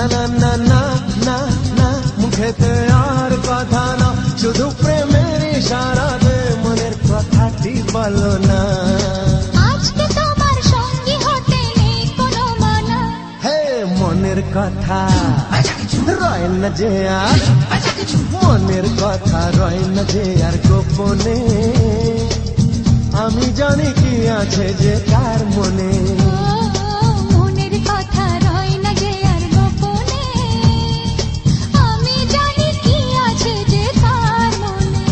না না না না না না, মুখেতে আর কথা না, শুধু প্রেমের ইশারাতে মনের কথাটি বলো না। আজকে তোমার সঙ্গী হতে নেই কোনো মানা। হে মনের কথা রয় না যে আর, মনের কথা রয় না যে আর গোপনে, আমি জানি কি আছে যে তার মনে। মনের কথা রয় না যে আর গোপনে, আমি জানি কি আছে যে তার মনে।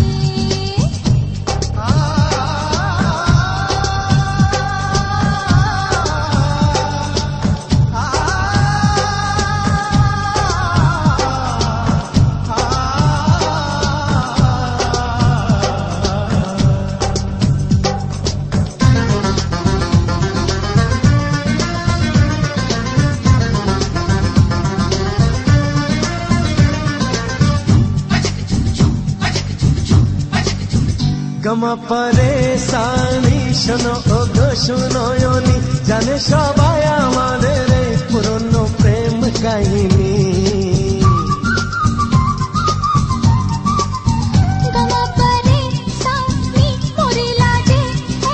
গমা পরেশানি শোনো ও গো শুনোয়নি, জানে সবাই আমাদের এই পুরনো প্রেম কাহিনী। গমা পরেশানি মোরে লাগে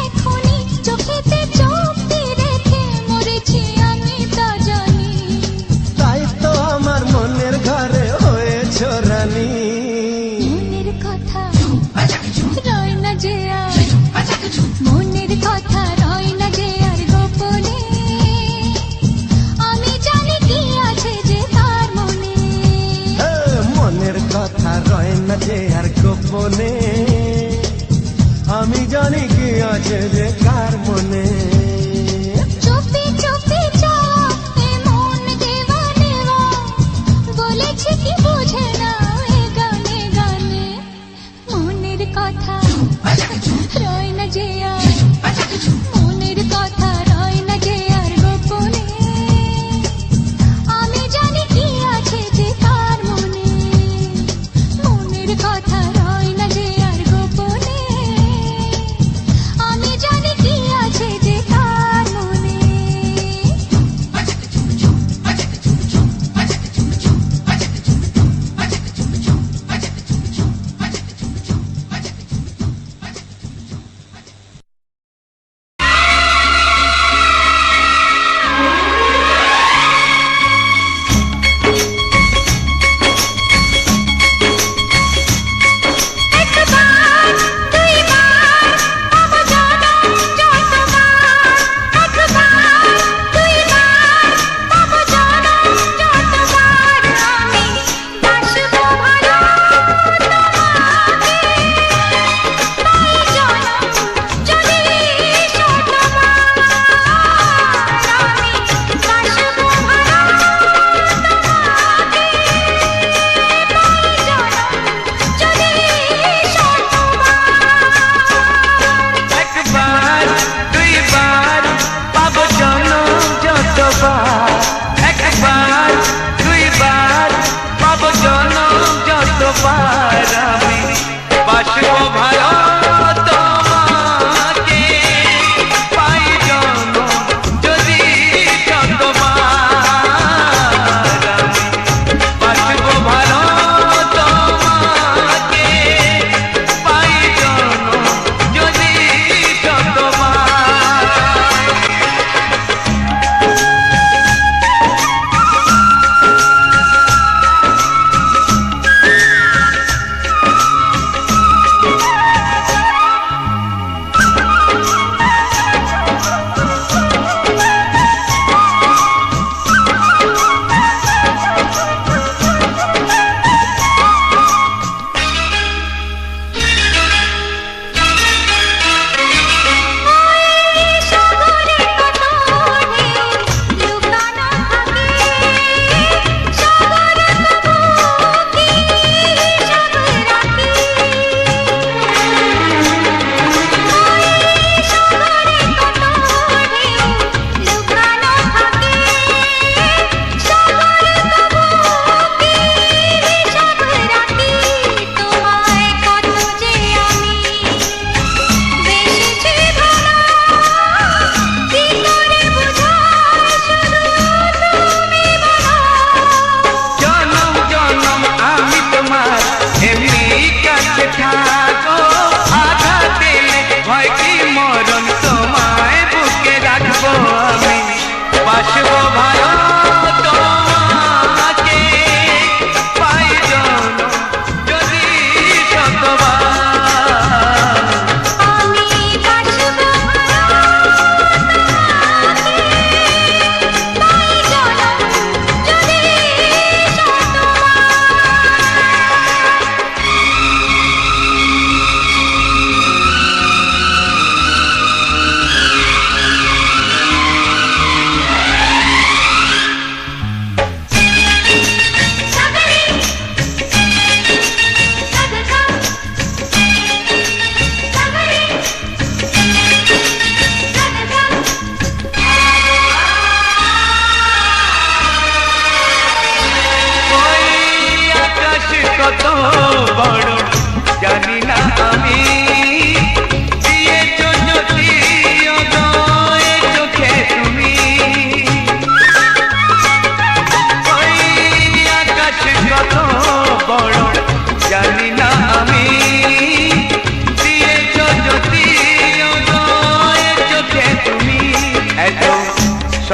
এখনি, চোখেতে চোখ রেখে মরেছি আমি তা জানি। তাই তো আমার মনের ঘরে হয়েছ রানী। মনের কথা রয় না যে আর, মনের কথা রয় না যে আর গোপনে,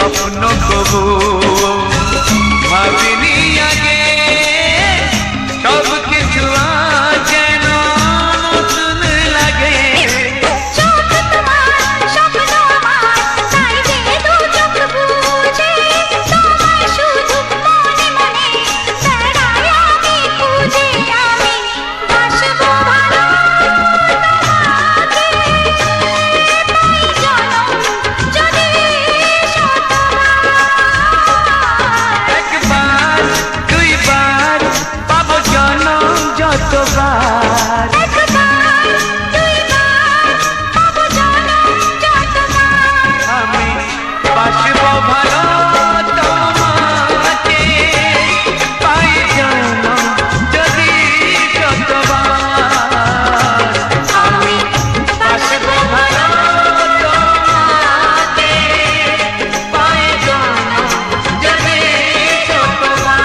স্বপ্ন কবু ভাবিনি আগে সব কিছু আজ যেন নতুন লাগে চোখ তোমার স্বপ্ন আমার তাই যে দু চোখ বুঝে তোমায় শুধু মনে মনে বেড়াই আমি খুঁজে আমি বাসবো ভালো তোমাকে তাই জনম যদি একবার দুইবার পাবো জনম যতবার একবার দুইবার পাবো জনম যতবার আমি বাসবো ভালো তোমাকে পাই জনম যদি যতবার আমি বাসবো ভালো তোমাকে পাই জনম যদি যতবার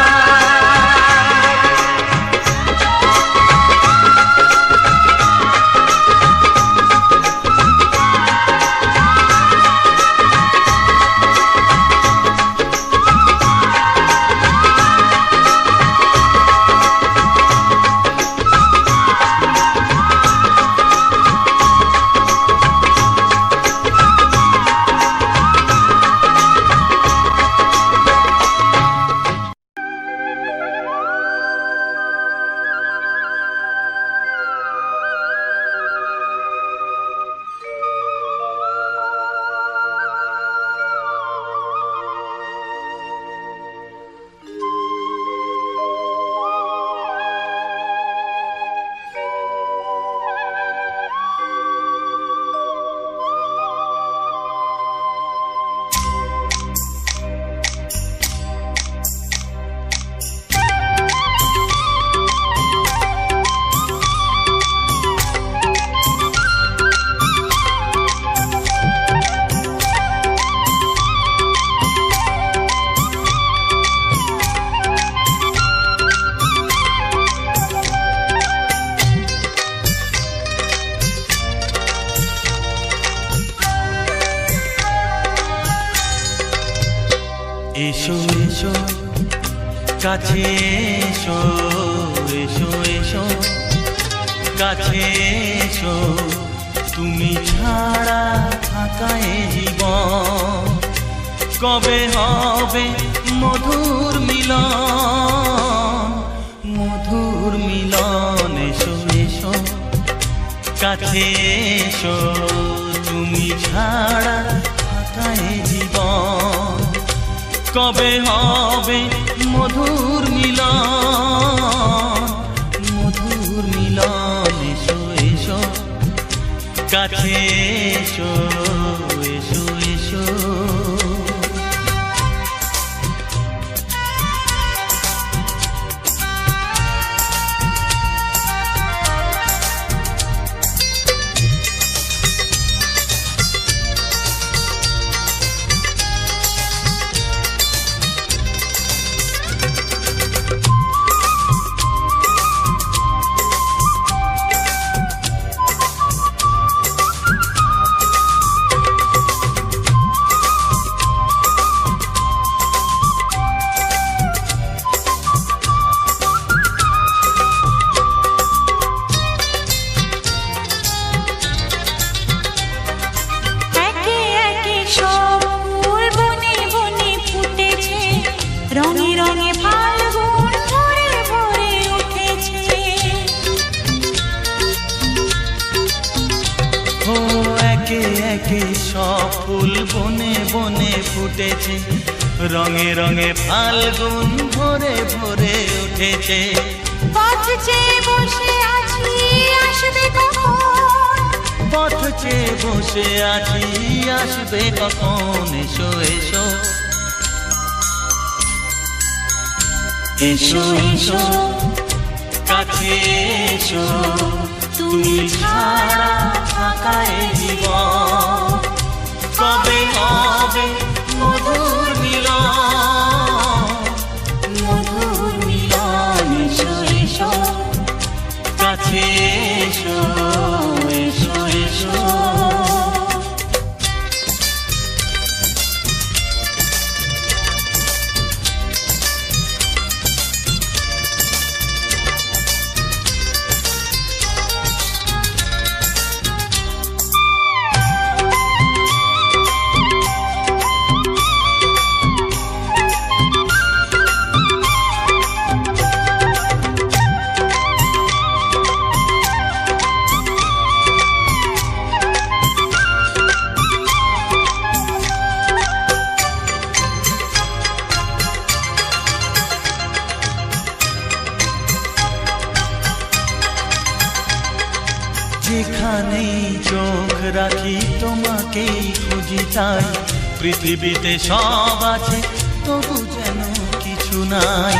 এসো এসো কাছে এসো এসো এসো কাছে এসো তুমি ছাড়া থাকা এ জীবন কবে হবে মধুর মিলন মধুর মিলন এসো এসো কাছে এসো তুমি ছাড়া থাকা এ জীবন কবে হবে মধুর মিলন মধুর মিলন এসো এসো কাছে এসো এসো এসো একে একে সব ফুল বনে বনে ফুটেছে রঙে রঙে ফাল্গুন ভরে ভরে উঠেছে ও একে একে সব ফুল বনে বনে ফুটেছে রঙে রঙে ফাল্গুন ভরে ভরে উঠেছে পথ চেয়ে বসে আছি আসবে কখন পথ চেয়ে বসে আছি আসবে কখন এসো এসো এসো এসো কাছে এসো তুমি ছাড়া থাকা এ জীবন কবে হবে মধুর মিলন মধুর মিলন এসো এসো কাছে এসো এসো এসো রাখি তোমাকেই খুঁজি তাই, পৃথিবীতে সব আছে তবু যেন কিছু নাই।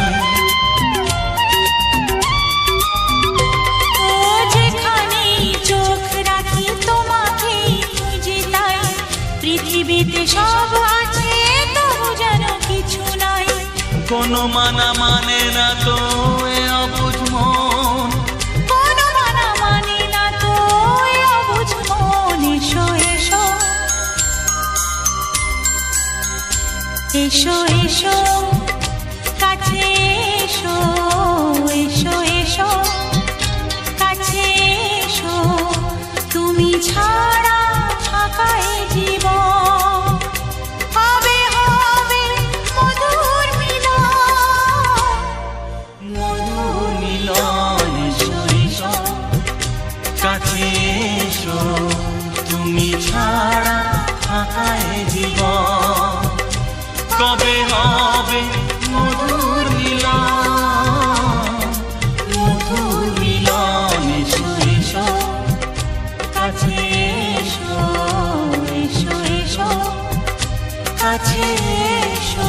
ও যেখানেই চোখ রাখি তোমাকেই খুঁজি তাই, পৃথিবীতে সব আছে তবু যেন কিছু নাই। কোনো মানা মানে না তো এ অবুঝ মন, কোনো মানা মানে না তো এ অবুঝ মন। এসো এসো এসো এসো কাছে এসো, এসো এসো কাছে এসো, তুমি ছাড়া থাকা এ জীবন হবে হবে মধুর মিলন, মধুর মিলন। এসো এসো কাছে এসো, তুমি ছাড়া থাকা এ জীবন কবে হবে মধুর মিলন, মধুর মিলন। এসো এসো কাছে এসো, এসো এসো কাছে এসো।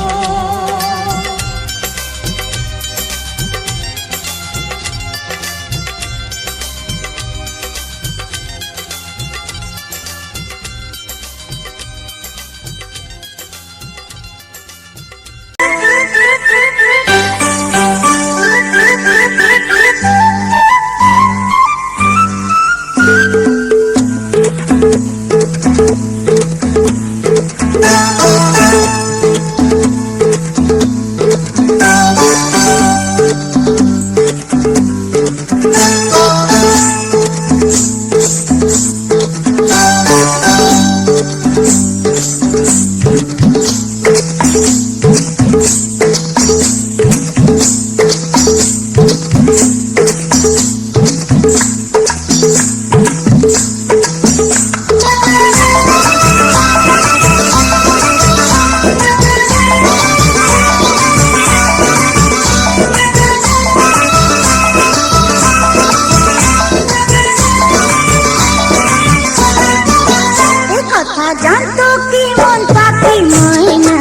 জানতো কি মন পাখি ময়না,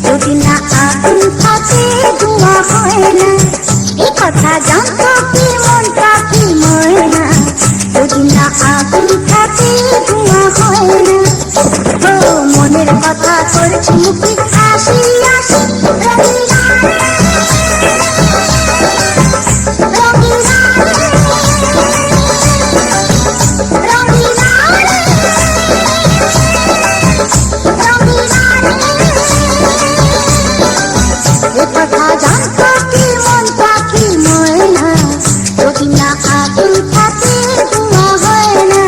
যদি না আগুন থাকে ধোঁয়া হয় না। এ কথা জানতো কি মন পাখি ময়না, যদি না আগুন থাকে ধোঁয়া হয় না। ও মনের কথা করছি মুখে হাসি হাসি, রঙিলা কথা জানতো কি মন পাখি ময়না, যদি না আগুন থাকে ধোঁয়া হয় না।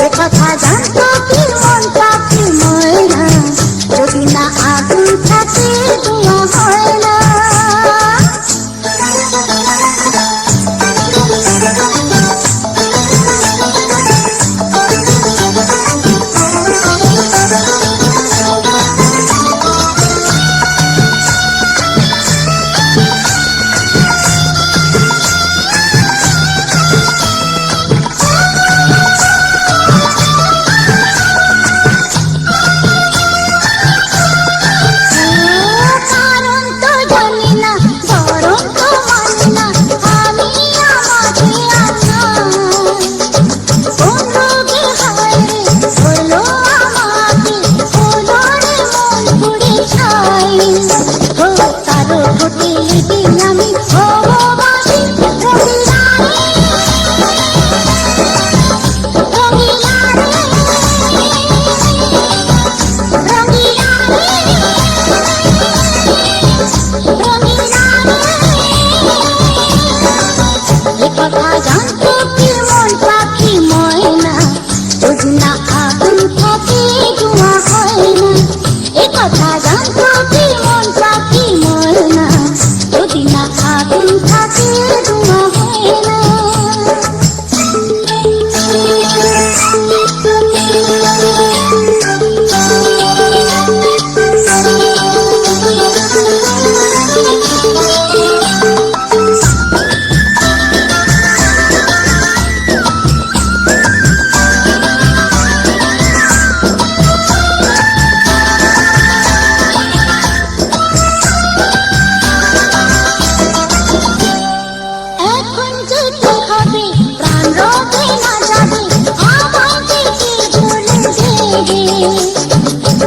এ কথা জানতো কি মন পাখি ময়না, যদি না আগুন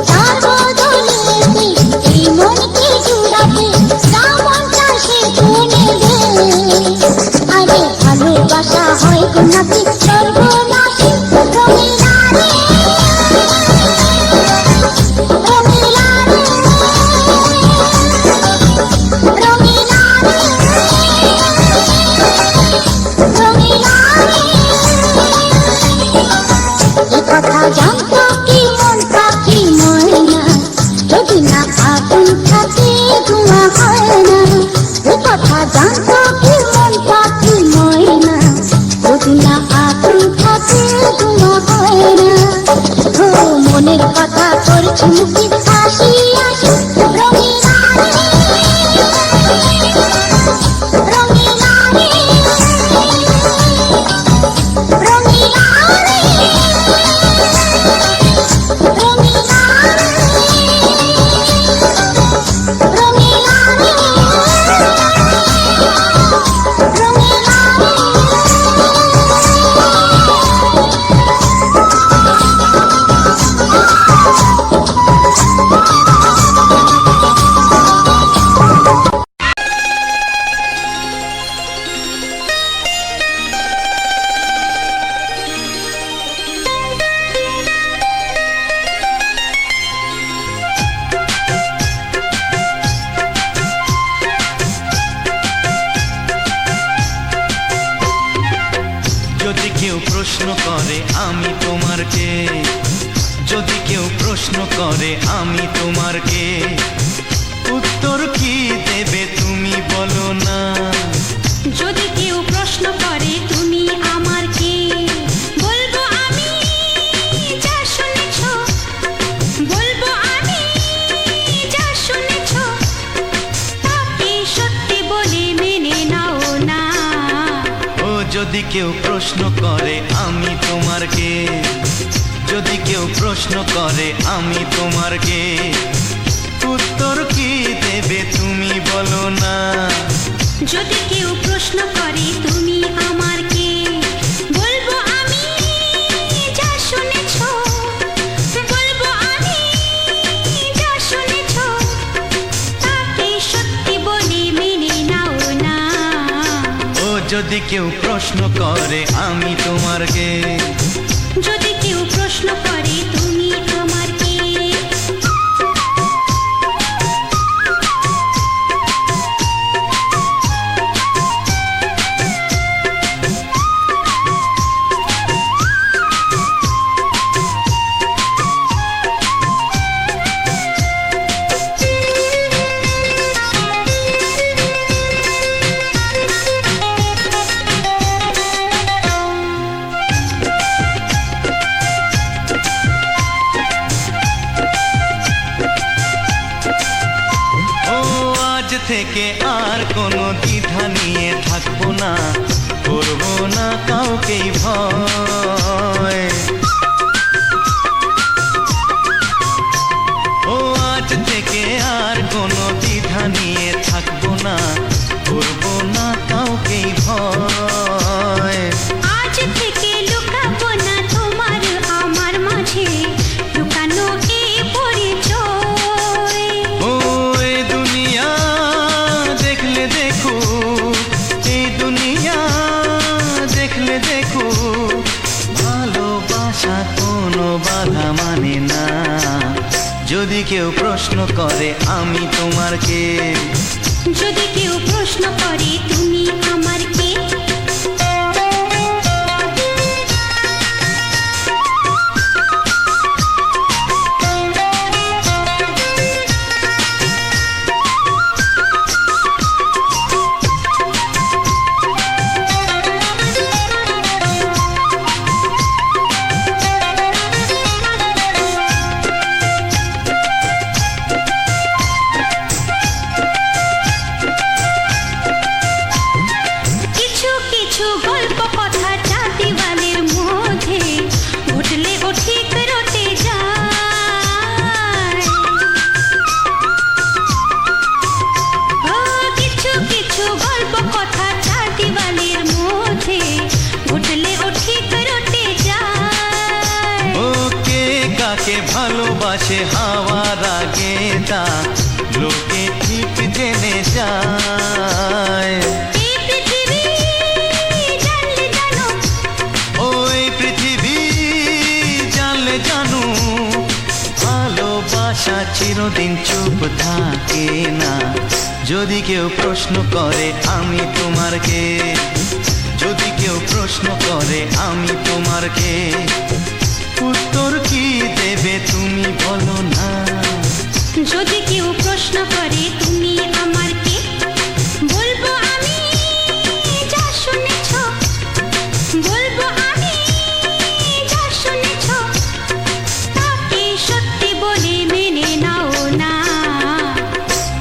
তার বদলে এই মনকে জুড়াতে যা মন চায় সে তো নেবে। আরে ভালোবাসা হয় গো নাকি সর্বনাশী, রঙিলা রে রঙিলা রে রঙিলা রে রঙিলা রে। এ কথা জানতো কি মন পাখি ময়না, যদি না আগুন থাকে ধোঁয়া হয় না। এ কথা জানতো কি মন পাখি ময়না, যদি না আগুন থাকে ধোঁয়া হয় না। ও মনের কথা করছি মুখে হাসি হাসি, রঙিলা রে রঙিলা রে রঙিলা রে রঙিলা রে রঙিলা রে রঙিলা যদি কেউ প্রশ্ন করে আমি তোমার কে, যদি কেউ প্রশ্ন করে আমি তোমার কে, উত্তর কি দেবে তুমি বলো না। যদি কেউ প্রশ্ন করে তুমি আমার কে, বলবো আমি যা শুনেছ, বলবো আমি যা শুনেছ, তাকে সত্যি বলে মেনে নাও না। ও যদি কেউ প্রশ্ন করে আমি তোমার কে, যদি কেউ প্রশ্ন করে আমি তোমার কে, উত্তর কি দেবে তুমি বলো না। যদি কেউ প্রশ্ন করে তুমি আমার কে, বলবো আমি যা শুনেছ, বলবো আমি যা শুনেছ, তাকে সত্যি বলে মেনে নাও না। ও যদি কেউ প্রশ্ন করে আমি তোমার কে, যদি কেউ প্রশ্ন করে তুমি আমার কে। ও আজ থেকে আর কোনো দ্বিধা নিয়ে থাকবো না, করবো না কাউকেই ভয়। ও আজ থেকে আর কোনো দ্বিধা নিয়ে থাকবো না, করবো না কাউকেই ভয়। আজ থেকে লুকাবো না তোমার আমার মাঝে লুকানো এ পরিচয়। ও এই দুনিয়া দেখলে দেখো, এই দুনিয়া দেখলে দেখো, ভালোবাসা কোনো বাধা মানে না। যদি কেউ প্রশ্ন করে আমি তোমার কে, যদি কেউ প্রশ্ন করে তুমি আমার কে। কিছু ভালোবাসে হাওয়ার আগে তা লোকে ঠিক জেনে যায়। এই পৃথিবী জানলে জানো, ওই পৃথিবী জানলে জানু ভালোবাসা চিরদিন চুপ থাকে না। যদি কেউ প্রশ্ন করে আমি তোমার কে, যদি কেউ প্রশ্ন করে আমি তোমার কে, উত্তর কি দেবে তুমি বলো না। যদি কেউ প্রশ্ন করে তুমি আমার কে, বলবো আমি যা শুনেছ, বলবো আমি যা শুনেছ, তাকে সত্যি বলে মেনে নাও না।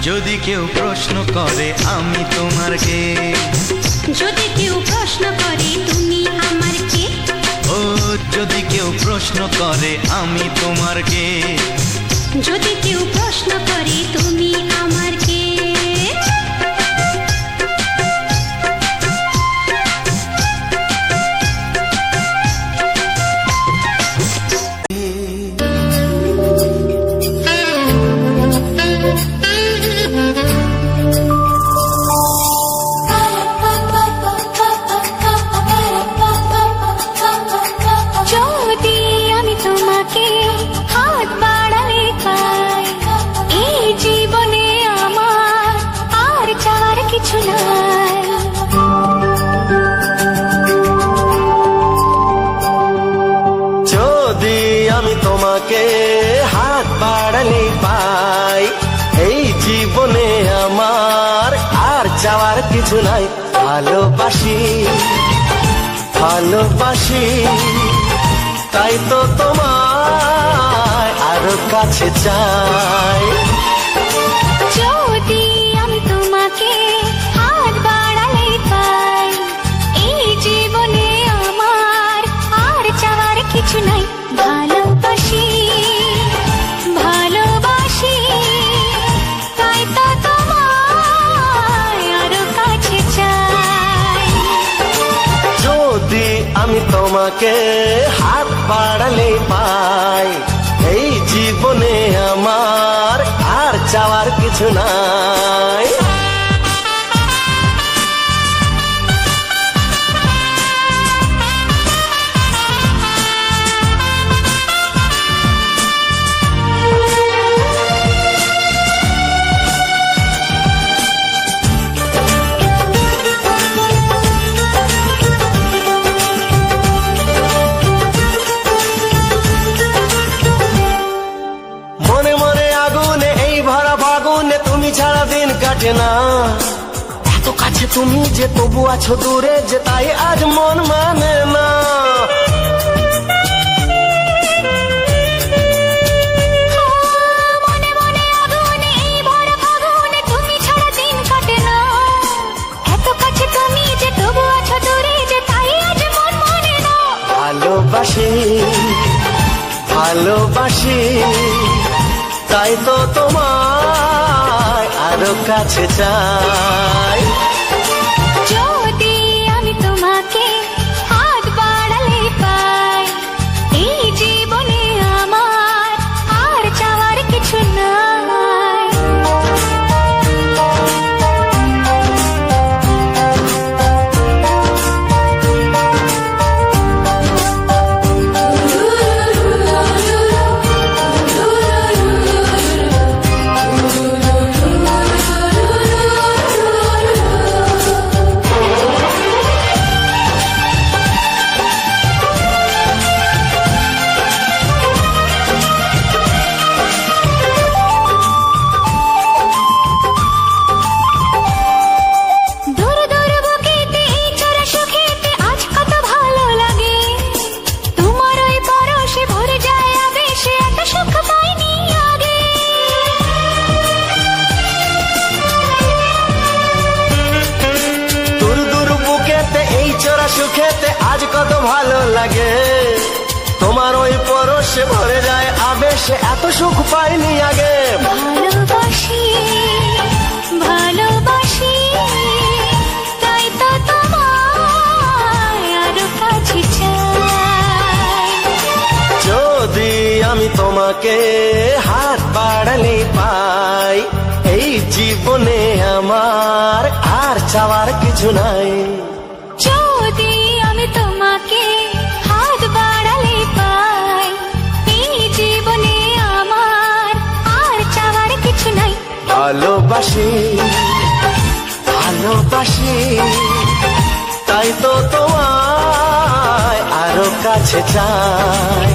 যদি কেউ প্রশ্ন করে আমি তোমার কে, যদি কেউ প্রশ্ন করে তুমি আমার কে, ও যদি কেউ প্রশ্ন করে আমি তোমার কে, যদি কেউ প্রশ্ন করে তুমি আমার কে। যদি আমি তোমাকে হাত বাড়ালে পাই, এই জীবনে আমার আর চাওয়ার কিছু নাই। যদি আমি তোমাকে হাত বাড়ালে পাই, এই জীবনে আমার আর চাওয়ার কিছু নাই। ভালোবাসি ভালোবাসি তাই তো তোমায় আরো কাছে চাই। যদি আমি তোমাকে হাত বাড়ালে পাই, এই জীবনে আমার আর চাওয়ার কিছু নাই। ভালোবাসি ভালোবাসি তাই তো তোমায় আরো কাছে চাই। যদি আমি তোমাকে হাত বাড়ালে পাই, এই জীবনে আমার আর চাওয়ার কিছু নাই। মনে মনে আগুনে এই ভরা ফাগুনে তুমি ছাড়া দিন কাটে না। এত কাছে তুমি যে তবু আছো দূরে যে, তাই আজ মন মানে না। মনে মনে আগুনে এই ভরা ফাগুনে তুমি ছাড়া দিন কাটে না। এত কাছে তুমি যে তবু আছো দূরে যে, তাই আজ মন মানে না। ভালোবাসি ভালোবাসি তাই তো তোমায় আরো কাছে চাই। যদি আমি তোমাকে হাত বাড়ালে পাই, এই জীবনে আমার আর চাওয়ার কিছু নাই। দূর দূর বুকেতে এই চোরা সুখেতে আজ কত ভালো লাগে। তোমার ওই পরশে ভরে যায় আবেশে, এত সুখ পাইনি আগে। দূর দূর বুকেতে এই চোরা সুখেতে আজ কত ভালো লাগে। তোমার ওই পরশে ভরে যায় আবেশে, এত সুখ পাইনি আগে। ভালোবাসি ভালোবাসি তাই তো তোমায় আরো কাছে চাই। যদি আমি তোমাকে হাত বাড়ালে পাই, এই জীবনে আমার আর চাওয়ার কিছু নাই। যদি আমি তোমাকে হাত বাড়ালে পাই, এই জীবনে আমার আর চাওয়ার কিছু নাই। ভালোবাসি ভালোবাসি, তাই তো তোমায় আরো কাছে চাই।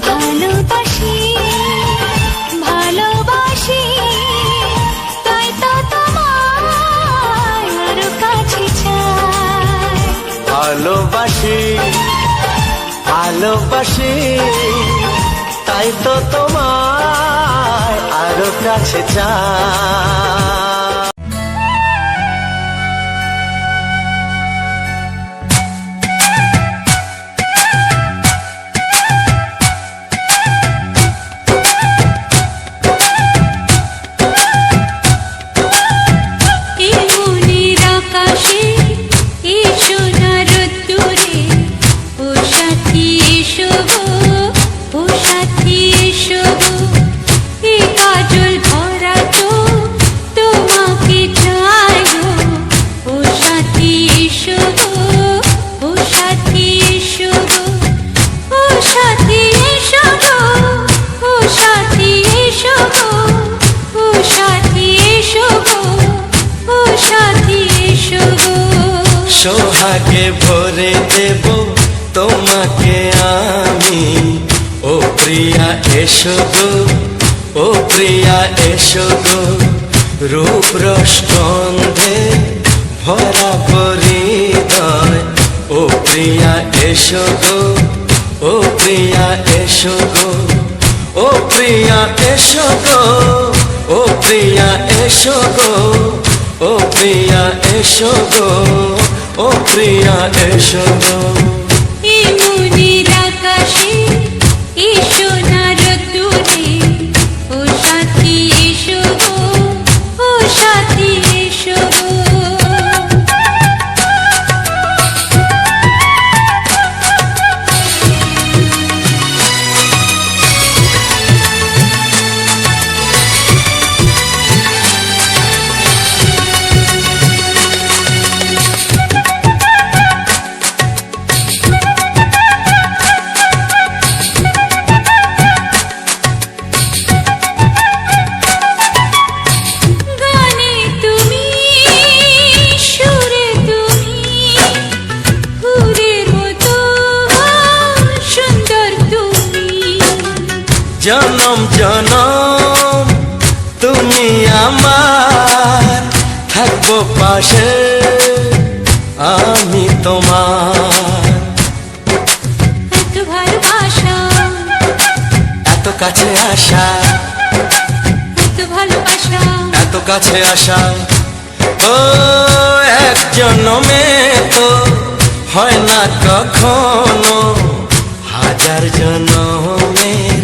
ভালোবাসি ভালোবাসি, তাই তো তোমায় আরো কাছে চাই। ভালোবাসি ভালোবাসি, তাই তো তোমায় আরো কাছে চাই। এই মনের আকাশে এই সোনার রোদ্দুরে, ও সাথী এসো গো, ও সাথী এসো গো। এই কাজল ভরা চোখ তোমাকে চাই গো, ও সাথী এসো গো, ও সাথী এসো গো। ও সাথী এসো গো, ও সাথী এসো গো, ও সাথী এসো গো, ও সাথী এসো গো। সোহাগে ভরে দেব তোমাকে আমি, ও প্রিয়া এসো গো, ও প্রিয়া এসো গো। রূপ রস গন্ধে ভরা পরিদয়, ও প্রিয়া এসো গো, ও প্রিয়া এসো গো। ও প্রিয়া এসো গো, ও প্রিয়া এসো গো, ও প্রিয়া এসো গো, ও প্রিয়া এসো গো। এই মনের আকাশে এই সোনার রোদ্দুরে, ও সাথী এসো গো, ও সাথী এসো গো। গানে তুমি, সুরে তুমি, ফুলের মতো সুন্দর তুমি। জনম জনম তুমি আমার, থাকবো পাশে আমি তোমার। এত ভালোবাসা, এত কাছে আসা, এত ভালোবাসা, এত কাছে আসা, ও এক জন্মে তো হয় না কখনো, হাজার জন্মের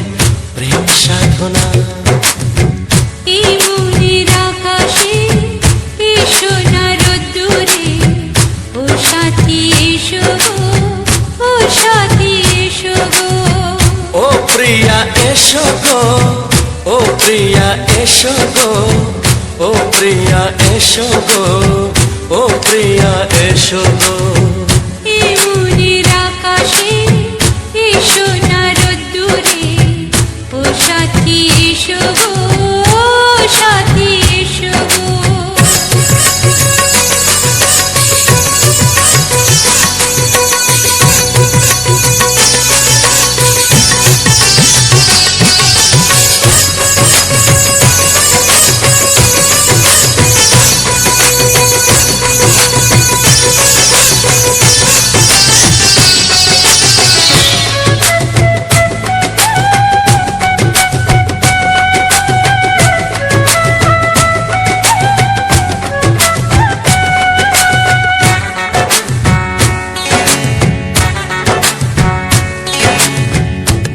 প্রেম সাধনা। এই মনের আকাশে এই সোনার রোদ্দুরে, ও সাথী এসো গো, ও সাথী এসো গো। ও প্রিয়া এসো গো, ও প্রিয়া এসো গো, ও প্রিয়া এসো গো, ও প্রিয়া এসো গো। এই মনের আকাশে এই সোনার রোদ্দুরে, ও সাথী এসো গো, ও সাথী এসো গো।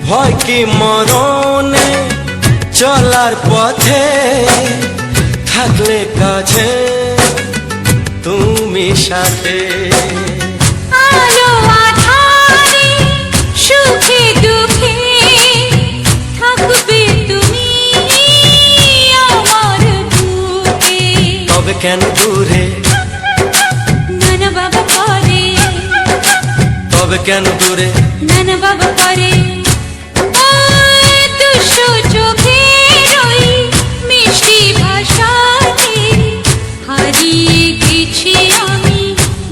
ভয় কি মরণে চলার পথে, থাকলে কাছে তুমি সাথে। আলো আঁধারে সুখে দুঃখে থাকবে তুমি কেন দূরে, নানা বাবা করে, তবে কেন দূরে? নানা বাবা করে। ওই দুষ্টু চোখের ওই মিষ্টি ভাষাতে হারিয়ে গেছি আমি,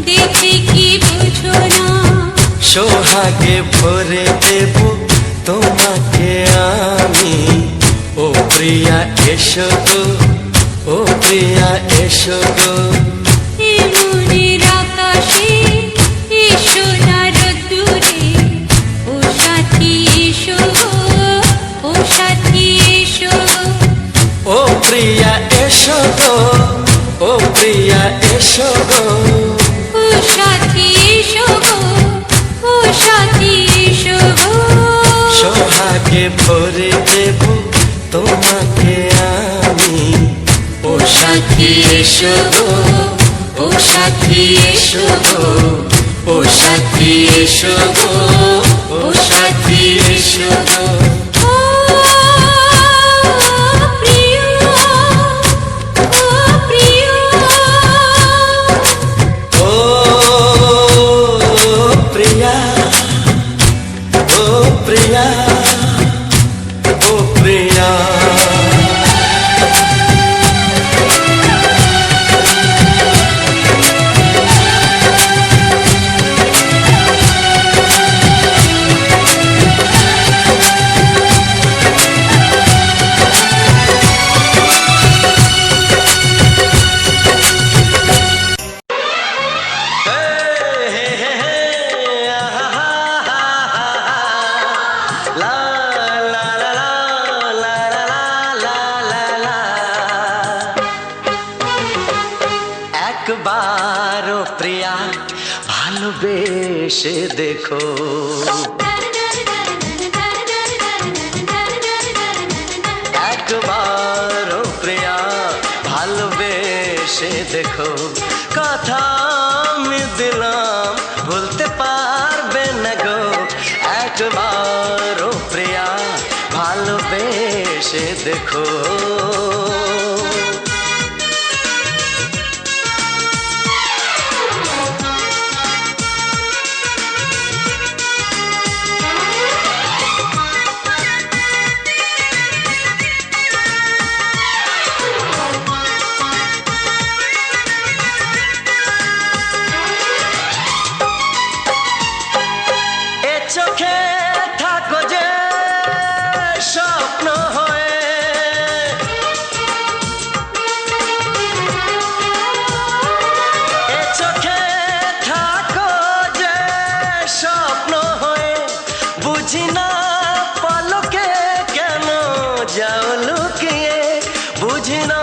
দেখে কি বুঝো না। সোহাগে ভরে দেব তোমাকে আমি, ও প্রিয়া এসো গো, ও প্রিয়া এসো গো। এ মনের আকাশে এসো না রোদ্দুরে, ও সাথী এসো গো, ও সাথী এসো গো। ও প্রিয়া এসো গো, ও প্রিয়া এসো গো। ও সাথী এসো গো, ও সাথী এসো গো। সোহাগে ভরে দেব তোমাকে আমি, ও সাথী এসো গো, ও সাথী এসো গো, ও সাথী এসো গো, ও সাথী এসো গো। ও প্রিয়, ও প্রিয়, ও প্রিয়া, ও প্রিয়া, ও প্রিয়া। একবারও প্রিয়া ভালোবেসে দেখো, একবারও প্রিয়া ভালোবেসে দেখো। কথা আমি দিলাম বলতে পারবে না গো, একবারও প্রিয়া ভালোবেসে দেখো। এ চোখে থাকো যে স্বপ্ন হয়ে, এ চোখে থাকো যে স্বপ্ন হয়ে, বুঝি না পলকে কেন যাও লুকিয়ে, বুঝি না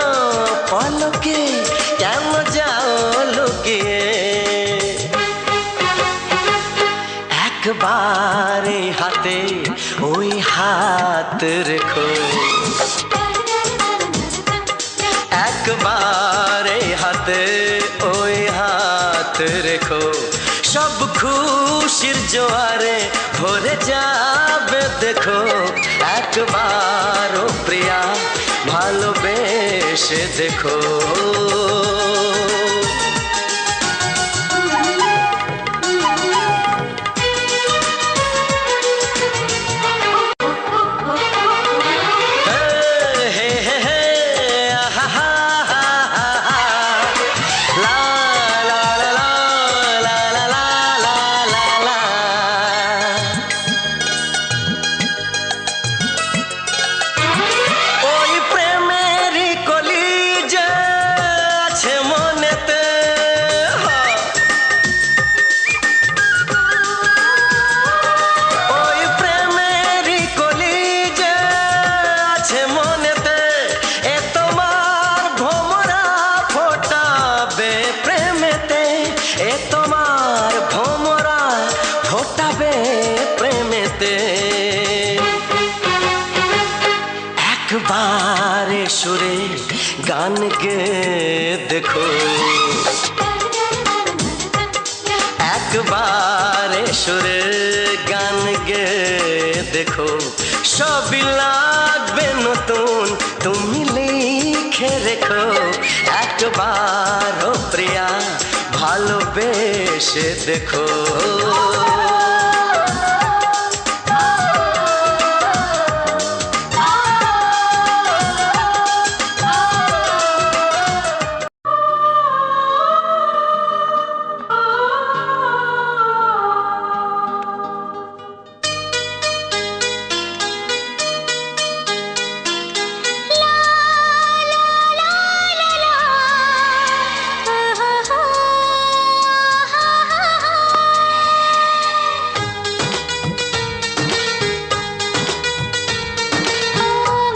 পলকে কেন যাও লুকিয়ে। একবারে হাতে ওই হাত রেখো, একবারে হাতে ওই হাত রেখো। সব খুশির জোয়ারে ভরে যাবে দেখো, একবারও প্রিয়া ভালোবেসে দেখো। ওই প্রেমেরই কলি যে আছে মনেতে, ওই প্রেমেরই কলি যে আছে মনেতে, এ তোমার ভোমরা ফোটাবে প্রেমেতে, এ তোমার ভোমরা ফোটাবে প্রেমেতে। একবারে সুরে গান গে দেখো, একবারে সুরে গান গে দেখো। সবই লাগবে নতুন তুমি লিখে রেখো, এক একবার ও প্রিয়া ভালোবেসে দেখো।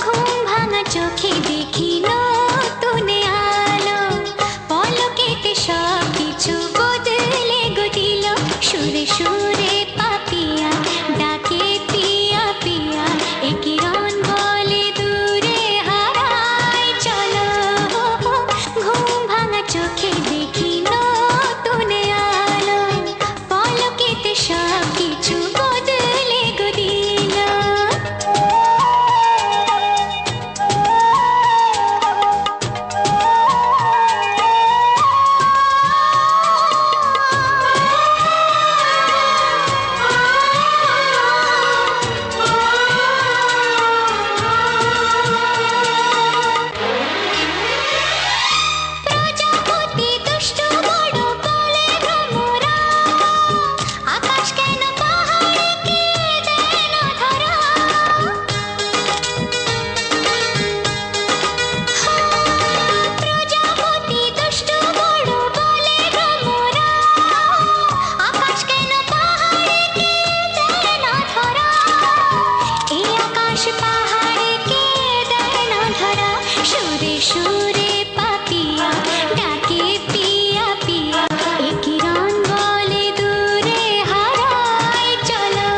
ঘুম ভাঙা চোখে দেখি নতুন আলো, পলকেতে সব কিছু বদলে গো দিল। সুরে সুরে পাপিয়া ডাকে পিয়া পিয়া, এ কিরণ বলে দূরে হারায় চলো। ঘুম ভাঙা চোখে দেখি নতুন আলো, পলকেতে সব কিছু বদলে গো দিল। প্রজাপতি দুষ্ট বড় বলে ভ্রমরা, আকাশ কেন পাহাড়কে দেয় না ধরা। প্রজাপতি দুষ্ট বড় বলে ভ্রমরা, আকাশ কেন পাহাড়কে দেয় না ধরা। এই আকাশ পাহাড়কে দেয় না ধরা। সুরে সুরে পাপিয়া ডাকে পিয়া পিয়া, এ কিরণ বলে দূরে হারায় চলো।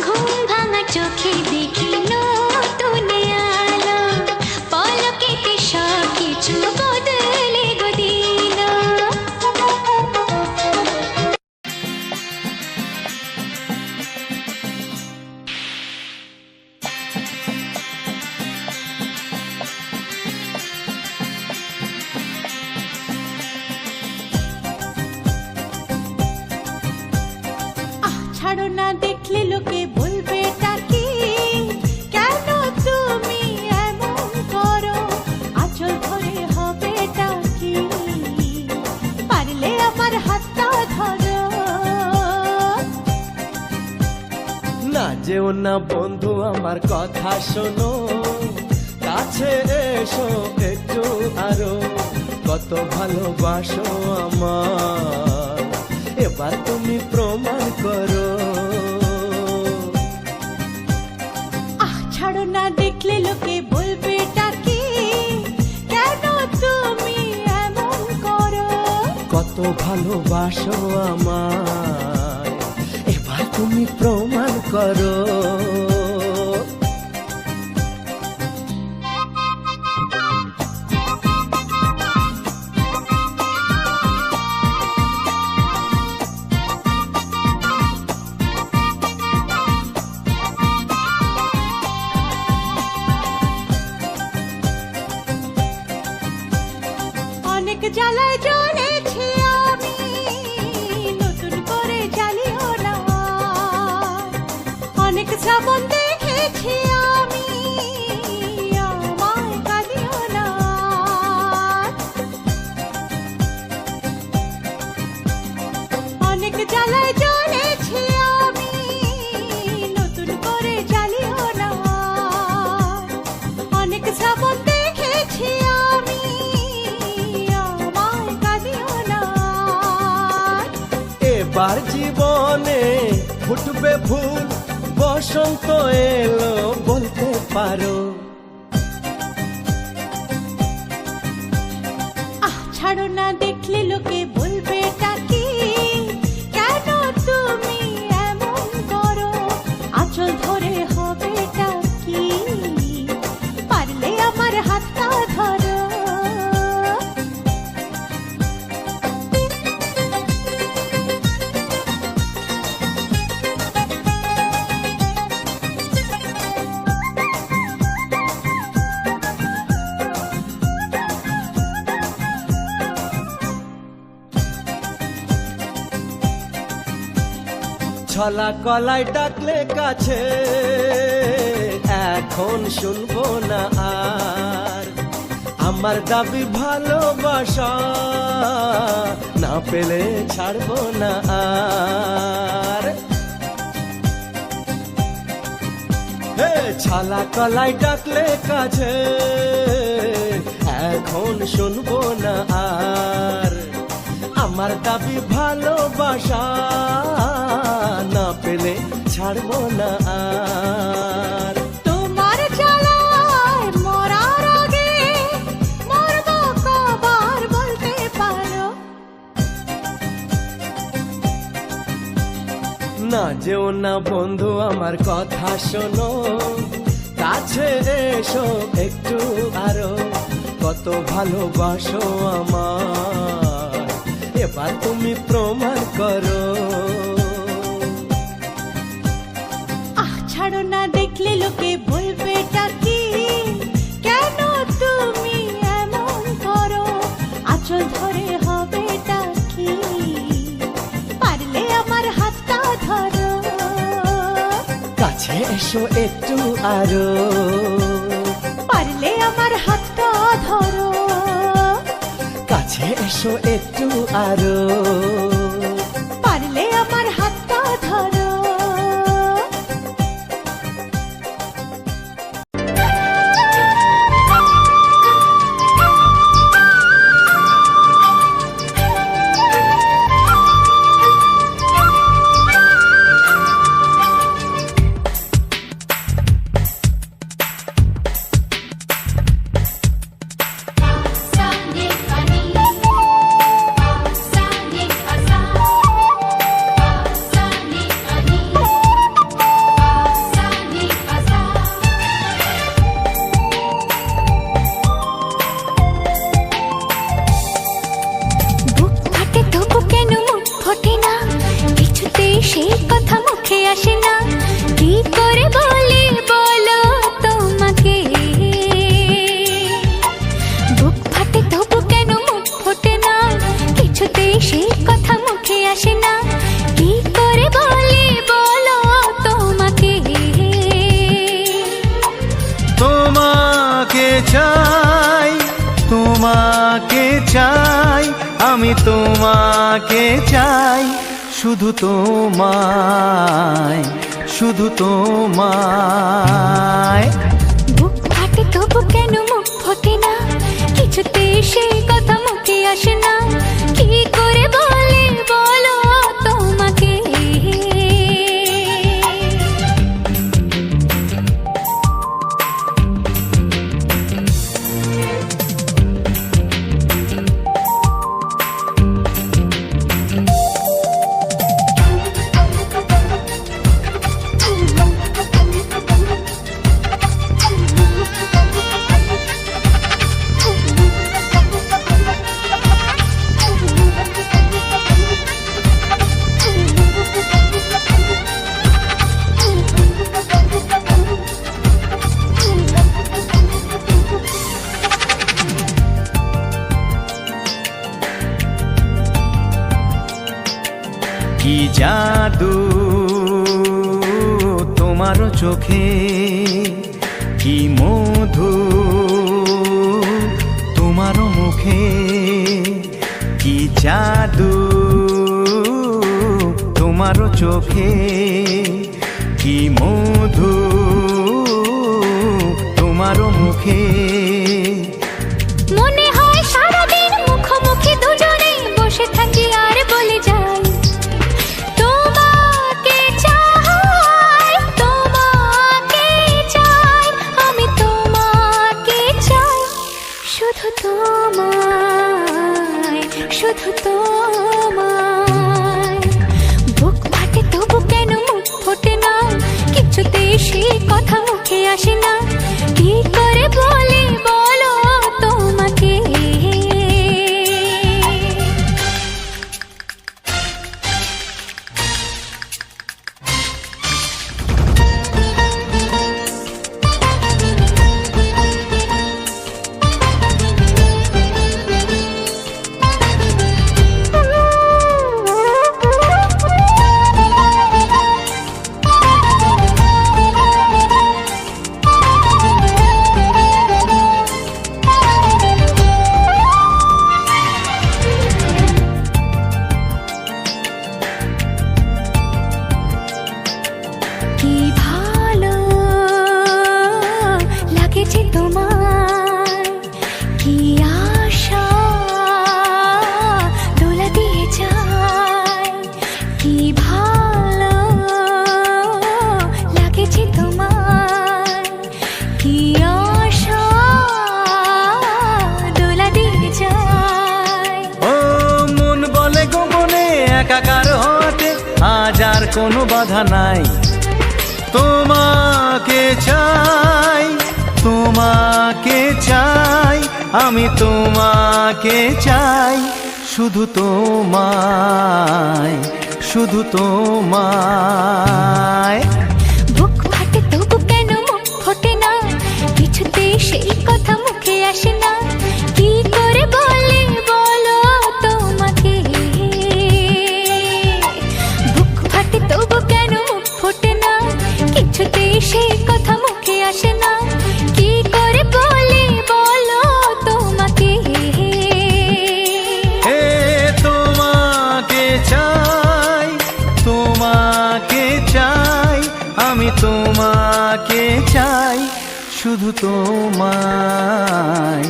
ঘুম ভাঙা চোখে দেখি নতুন আলো, পলকেতে সব কিছু বদলে গো দিল। ছাড়ো না, দেখলে লোকে বলবে টাকি, কেন তুমি এমন করো, আঁচল ধরে হবে টাকি, পারলে আমার হাতটা ধরো। না যেও না বন্ধু আমার কথা শোনো, কাছে এসো একটু আরো, কত ভালোবাসো আমার, এবার তুমি প্রমাণ করো। ছাড়ো না, দেখলে লোকে বলবে টাকি, কেন তুমি এমন করো, কত ভালোবাসো আমায়, এবার তুমি প্রমাণ করো। অনেক জ্বালায় জ্বলেছি আমি, নতুন করে জ্বালিও না। অনেক শ্রাবণ দেখেছি আমি, আমায় কাঁদিও না। অনেক জ্বালায় জ্বলেছি আমি, নতুন করে জ্বালিও না। অনেক শ্রাবণ দেখেছি আমি, আমায় কাঁদিও না। এবার জীবনে ফুটবে ফুল, বসন্ত এলো বলতে পারো। ছাড়ো না, দেখলে লোকে বলবে টাকি, কেন তুমি এমন করো, আঁচল ধরে হবে টাকি, পারলে আমার হাতটা ধরো। ছলা কলাই ডাকলে কাছে এখন শুনবো না আর আমার দাবি ভালোবাসা না পেলে ছাড়বো না আর ছলা কলাই ডাকলে কাছে এখন শুনবো না আর আমার দাবি ভালোবাসা না পেলে ছাড়বো না আর তোমার জ্বালায় মরার আগে মরবো কবার বলতে পারো না যেও না বন্ধু আমার কথা শোনো কাছে এসো একটু আরো কত ভালোবাসো আমার এবার তুমি প্রমাণ করো আহ ছাড়ো না দেখলে লোকে বলবে কি কেন তুমি এমন করো আঁচল ধরে হবে কি পারলে আমার হাতটা ধরো কাছে এসো একটু আরো পারলে আমার হাতটা ধরো কাছে এসো একটু আরো পারলে আমার হাতটা ধরো বুক ফাটে তবু কেন মুখ ফোটে না কিছুতে সেই কথা মুখে আসে না কি করে বলি বলো তোমাকে বুক ফাটে তবু কেন মুখ ফোটে না কিছুতে সেই কথা মুখে আসে না কি করে বলি বলো তোমাকে তোমাকে চাই তোমাকে চাই আমি তোমাকে চাই শুধু তোমায় শুধু তোমায় বুক ফাটে তবু কেন মুখ ফোটে না কিছুতে সেই কথা মুখে আসে না কি করে বলি বলো তোমাকে কি জাদু তোমার চোখে কি মধু তোমার মুখে কি জাদু তোমার চোখে কি মধু তোমার মুখে মনে হয় সারাদিন মুখোমুখি দুজনে বসে থাকি আর বলে যাই তোমাকে চাই আমি তোমাকে চাই শুধু তোমায় বুক ফাটে তবু কেন মুখ ফোটে না কিছুতে সেই কথা মুখে আসে না কি করে বলি বলো তোমাকে কোনো বাধা নাই। তোমাকে চাই, তোমাকে চাই, আমি তোমাকে চাই, শুধু তোমায়, শুধু তোমায়। বুক ফাটে তবু কেন মুখ ফোটে না, কিছুতে সেই কথা মুখে আসে না, কি করে বলি বলো তোমাকে। বুক ফাটে তবু কেন মুখ ফোটে না, কিছুতে সেই কথা মুখে আসে না, কি করে বলি বলো তোমাকে। হে তোমাকে চাই, তোমাকে চাই, আমি তোমাকে চাই, শুধু তোমায়,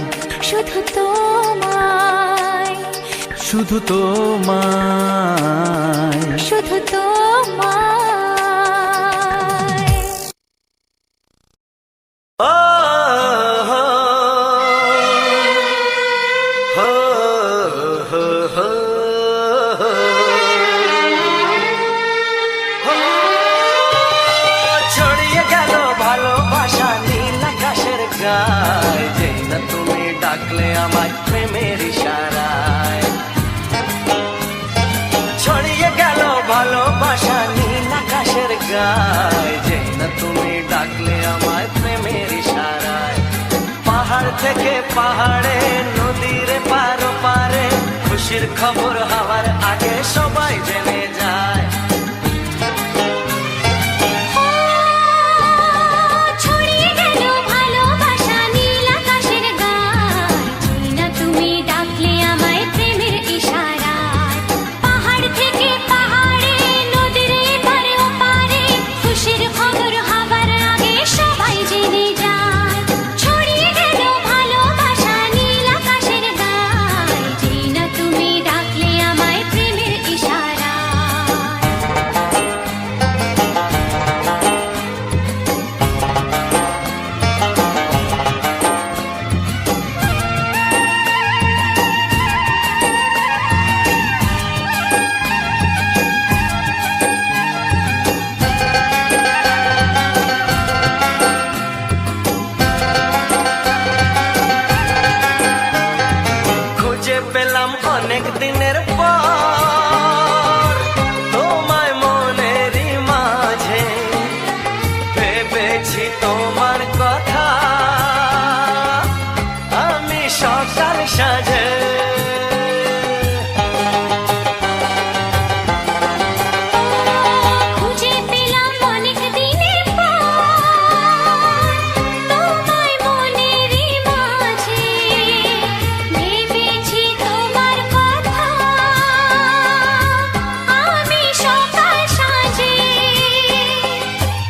শুধু তোমায়, শুধু তোমায়। শুধু তোমায়। ও হো হো হো হো হো। ছড়িয়ে গেল ভালোবাসা নীল আকাশের গায়, যেই না তুমি ডাকলে আমায় প্রেমের ইশারায়। ছড়িয়ে গেল ভালোবাসা নীল আকাশের গায়, যেই না তুমি ডাকলে আমায় প্রেমের ইশারায়। পাহাড় থেকে পাহাড়ে, নদীর পার পারে, খুশির খবর হওয়ার আগে সবাই জেনে যায়। ছড়িয়ে গেল ভালোবাসা নীল আকাশের গায়, যেই না তুমি ডাকলে আমায় প্রেমের ইশারায়। পাহাড় থেকে পাহাড়ে, নদীর এপারে ওপারে, খুশির খবর হবার আগে সবাই জেনে যায়। ছড়িয়ে গেল ভালোবাসা নীল আকাশের গায়, যেই না তুমি ডাকলে আমায় প্রেমের ইশারায়। খুঁজে পেলাম অনেক দিনের পর তোমায় মনেরই মাঝে, ভেবেছি তোমার কথা আমি সকাল সাজে। খুঁজে পেলাম অনেক দিনের পর তোমায় মনেরই মাঝে, ভেবেছি তোমার কথা আমি সকাল সাজে।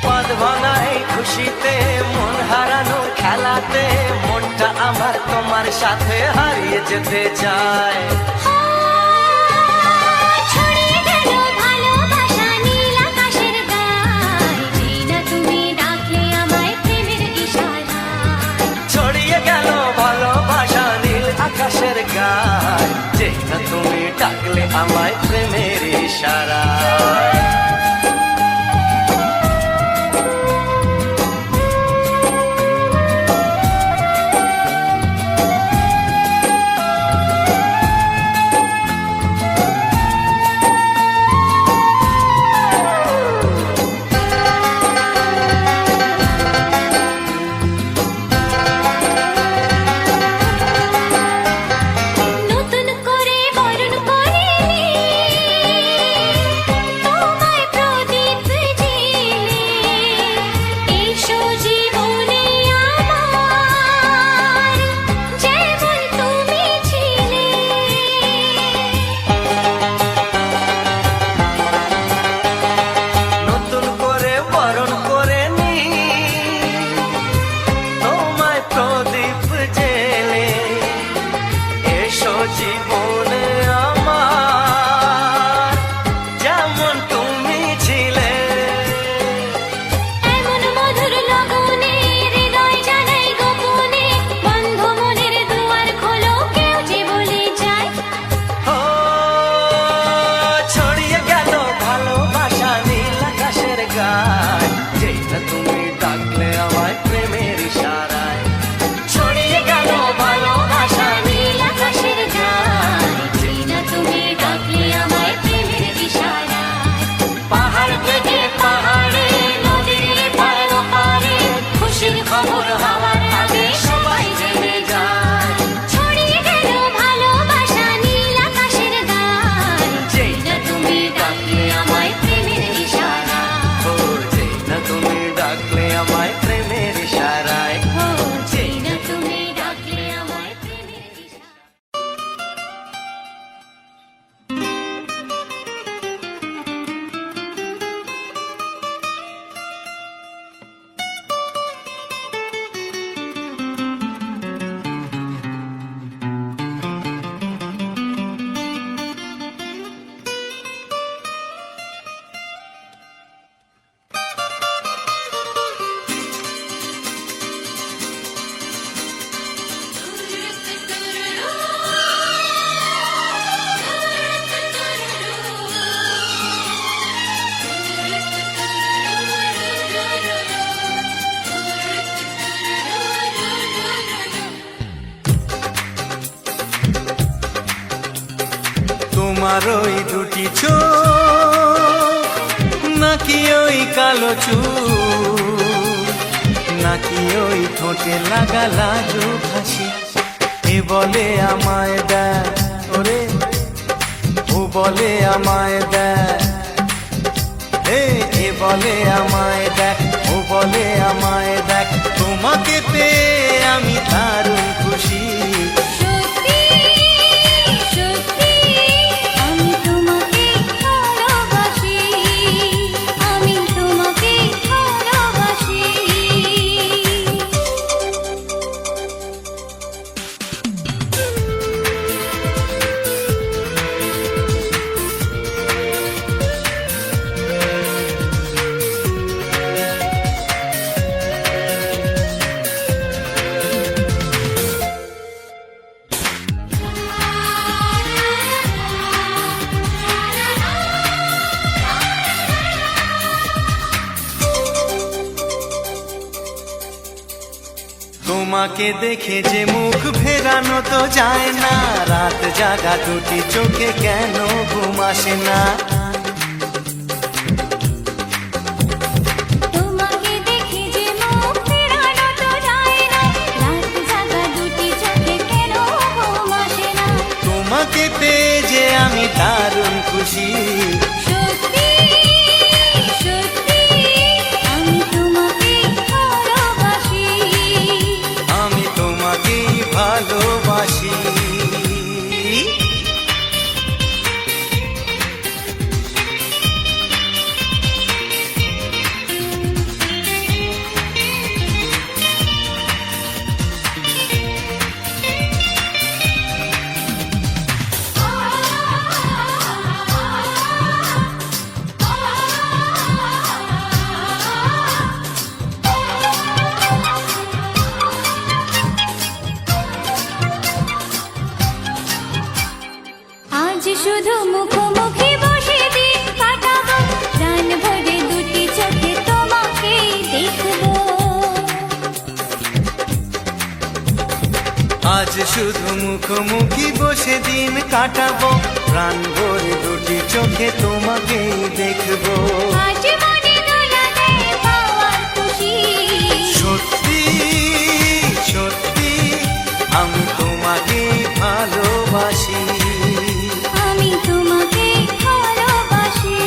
পদ ভাঙাই খুশিতে, মন হারানোর খেলাতে, মনটা আমার তোমার সাথে হারিয়ে যেতে চায়। ছড়িয়ে গেল ভালোবাসা নীল আকাশের গায়, যেই না তুমি ডাকলে আমায় প্রেমের ইশারায়। ছড়িয়ে গেল ভালোবাসা নীল আকাশের গায়, যেই না তুমি ডাকলে আমায় প্রেমের ইশারায়। নতুন করে বরণ করিনি, তোমার ওই দুটি চোখ নাকি ওই কালো চুল নাকি ওই ঠোঁটে লাগা লাজুক হাসি এ বলে আমায় দেয় ওরে ও বলে আমায় দেয় এ বলে আমায় দেখ ও বলে আমায় দেখ তোমাকে পেয়ে আমি দারুণ খুশি সত্যি সত্যি আমি তোমাকে ভালোবাসি আমি তোমাকে ভালোবাসি তোমাকে দেখে যে মুখ ফেরানো তো যায় না রাত জাগা দুটি চোখে কেন ঘুম আসে না তোমাকে দেখে যে মুখ ফেরানো তো যায় না রাত জাগা দুটি চোখে কেন ঘুম আসে না তোমাকে পেয়ে যে আমি দারুণ খুশি সত্যি সত্যি আমি তোমাকে ভালোবাসি আমি তোমাকেই ভালোবাসি আজ শুধু মুখোমুখি বসে দিন কাটাবো প্রাণ ভরে দুটি চোখে তোমাকে দেখবো আজ শুধু মুখোমুখি বসে দিন কাটাবো প্রাণ ভরে দুটি চোখে তোমাকেই দেখবো আজ মনে দোলা দেয় পাওয়ার খুশি সত্যি সত্যি আমি তোমাকেই ভালোবাসি আমি তোমাকে ভালোবাসি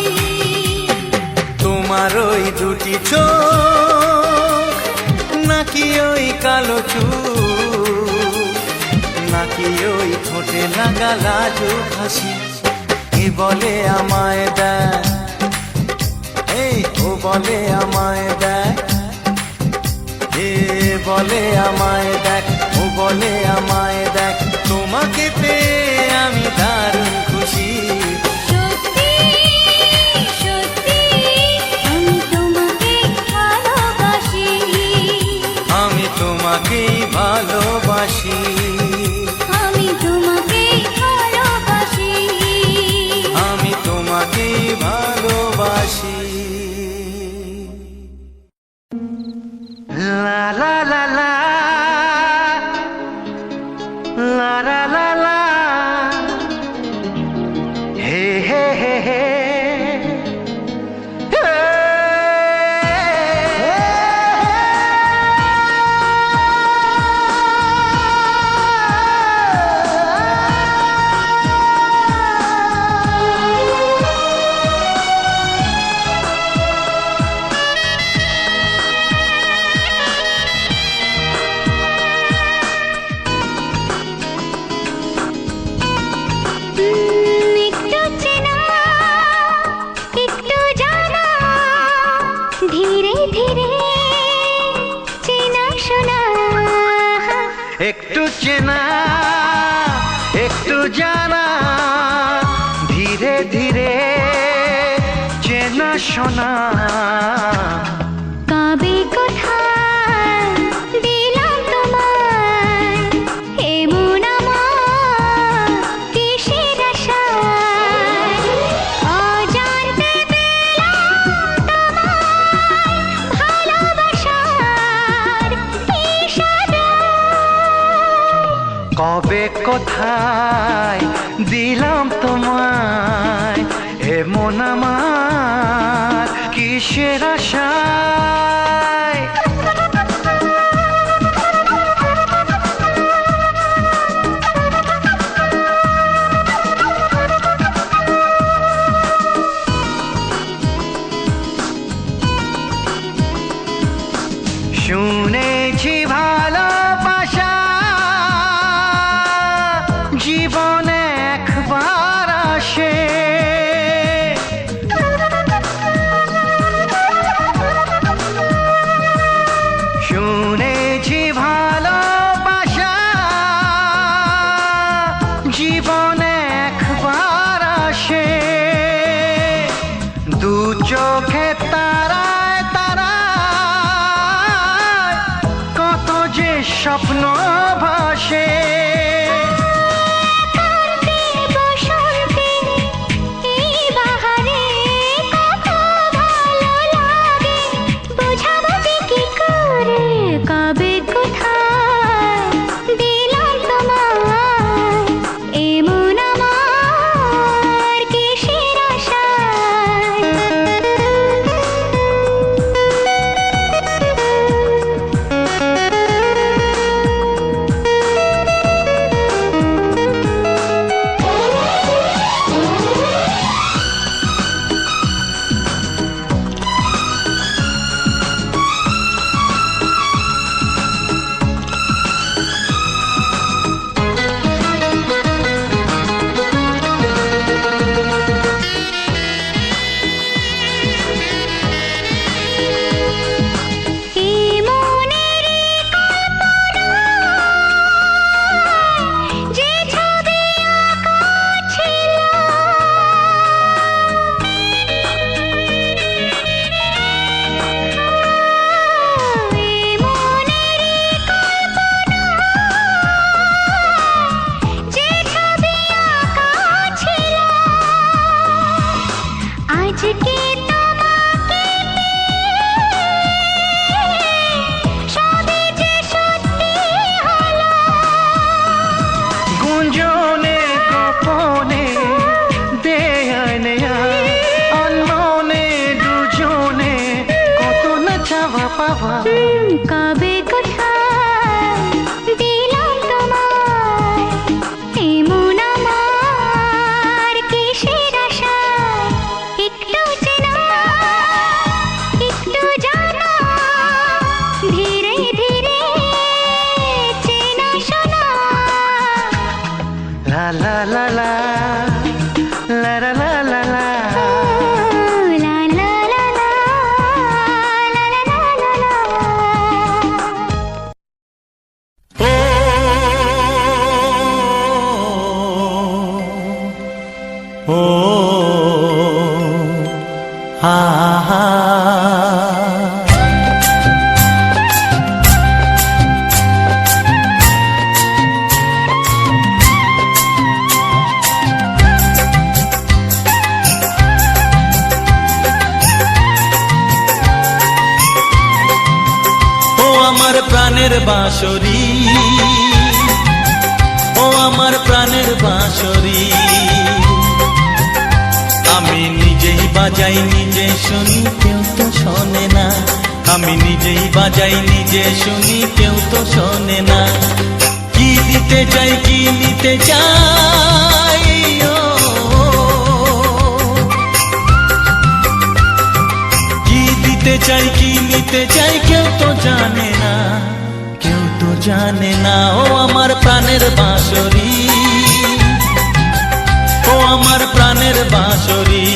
তোমার ওই দুটি চোখ নাকি ওই কালো চুল নাকি ওই ঠোঁটে লাগা লাজুক হাসি এ বলে আমায় দেয় এই ও বলে আমায় দেয় এ বলে আমায় দেখ ও বলে আমায় দেখ তোমাকে পেয়ে আমি দারুণ খুশি সত্যি সত্যি আমি তোমাকে ভালোবাসি আমি তোমাকেই ভালোবাসি আমি তোমাকে ভালোবাসি আমি তোমাকেই ভালোবাসি লা লা লা লা লা লা লা লা হে হে হে হে একটু চেনা একটু জানা ধীরে ধীরে চেনা শোনা একটু চেনা একটু জানা ধীরে ধীরে চেনা শোনা কবে কোথায় দিলাম তোমায় এমন আমার কিসের আশায় অজান্তে পেলাম তোমায় ভালোবাসার ইশারায় কবে কোথায় দিলাম তোমায় এমন আমার কিসের আশায়। শুনেছি ভালোবাসা জীবনে একবার আসে, শুনেছি ভালোবাসা জীবনে একবার আসে, দু চোখে তারায় তারায় কত যে স্বপ্ন ভাসে। গুঞ্জনে গোপনে দেয়ায় নেয়ায় অন্যনে দুজনে কত না চাওয়া পাওয়া। কবে কোথায় দিলাম তোমায় এমন আমার কিসের আশায়, একটু চেনা একটু জানা ধীরে ধীরে চেনা শোনা। লা লা লা লা লা লা লা লা লা। লা লা লা লা লা লা লা লা লা। ও হা হা। ও আমার প্রাণের বাঁশরি, ও আমার প্রাণের বাঁশরি, আমি নিজেই বাজাই নিজে শুনি কেউ তো শোনে না, আমি নিজেই বাজাই নিজে শুনি কেউ তো শোনে না। কি দিতে চাই কি নিতে চাই, ও কি দিতে চাই কি নিতে চাই কেউ তো জানে না, কেউ তো জানে না। ও আমার প্রাণের বাঁশরি, ও আমার প্রাণের বাঁশরি।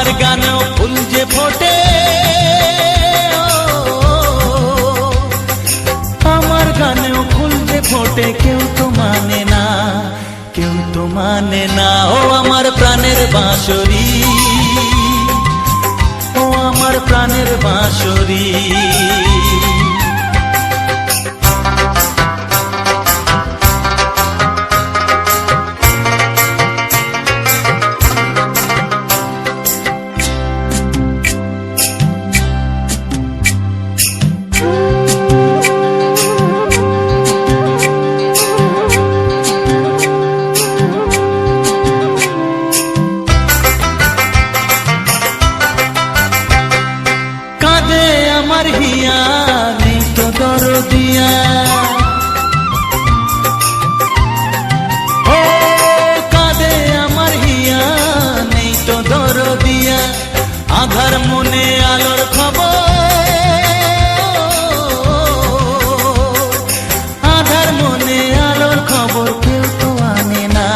আমার গানেও ফুল যে ফোটে, আমার গানেও ফুল যে ফোটে, কেউ তো মানে না, কেউ তো মানে না। ও আমার প্রাণের বাঁশরি, ও আমার প্রাণের বাঁশরি। কাঁদে আমার হিয়া, নেই তো দরদিয়া, ও কাঁদে আমার হিয়া, নেই তো দরদিয়া। আধার মনে আলোর খবর, আধার মনে আলোর খবর, কেউ তো আনে না,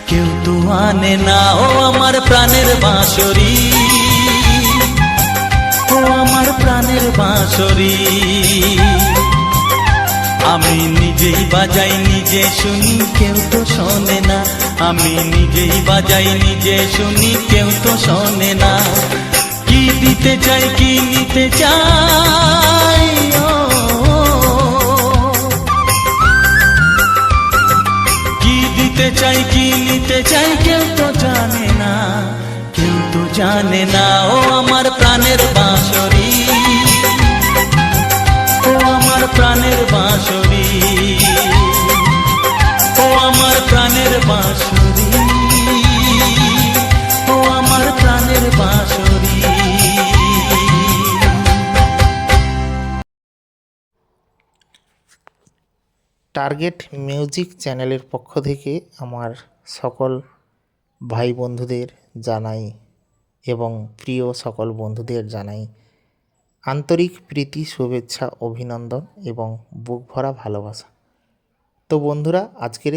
কেউ তো আনে না। ও আমার প্রাণের বাঁশরি, ও আমার প্রাণের বাঁশরি। আমি নিজেই বাজাই নিজে শুনি, কেউ তো শোনে না, আমি নিজেই বাজাই নিজে শুনি, কেউ তো শোনে না। কি দিতে চাই কি নিতে চাই, ও কি দিতে চাই কি নিতে চাই, কেউ তো জানে না, কেউ তো জানে না। ও আমার প্রাণের বাঁশরি, ও আমার প্রাণের বাঁশরি, ও আমার প্রাণের বাঁশরি, ও আমার প্রাণের বাঁশরি। টার্গেট মিউজিক চ্যানেলের পক্ষ থেকে আমার সকল ভাই বন্ধুদের জানাই এবং প্রিয় সকল বন্ধুদের জানাই আন্তরিক প্রীতি, শুভেচ্ছা, অভিনন্দন এবং বুক ভরা ভালোবাসা। তো বন্ধুরা, আজকের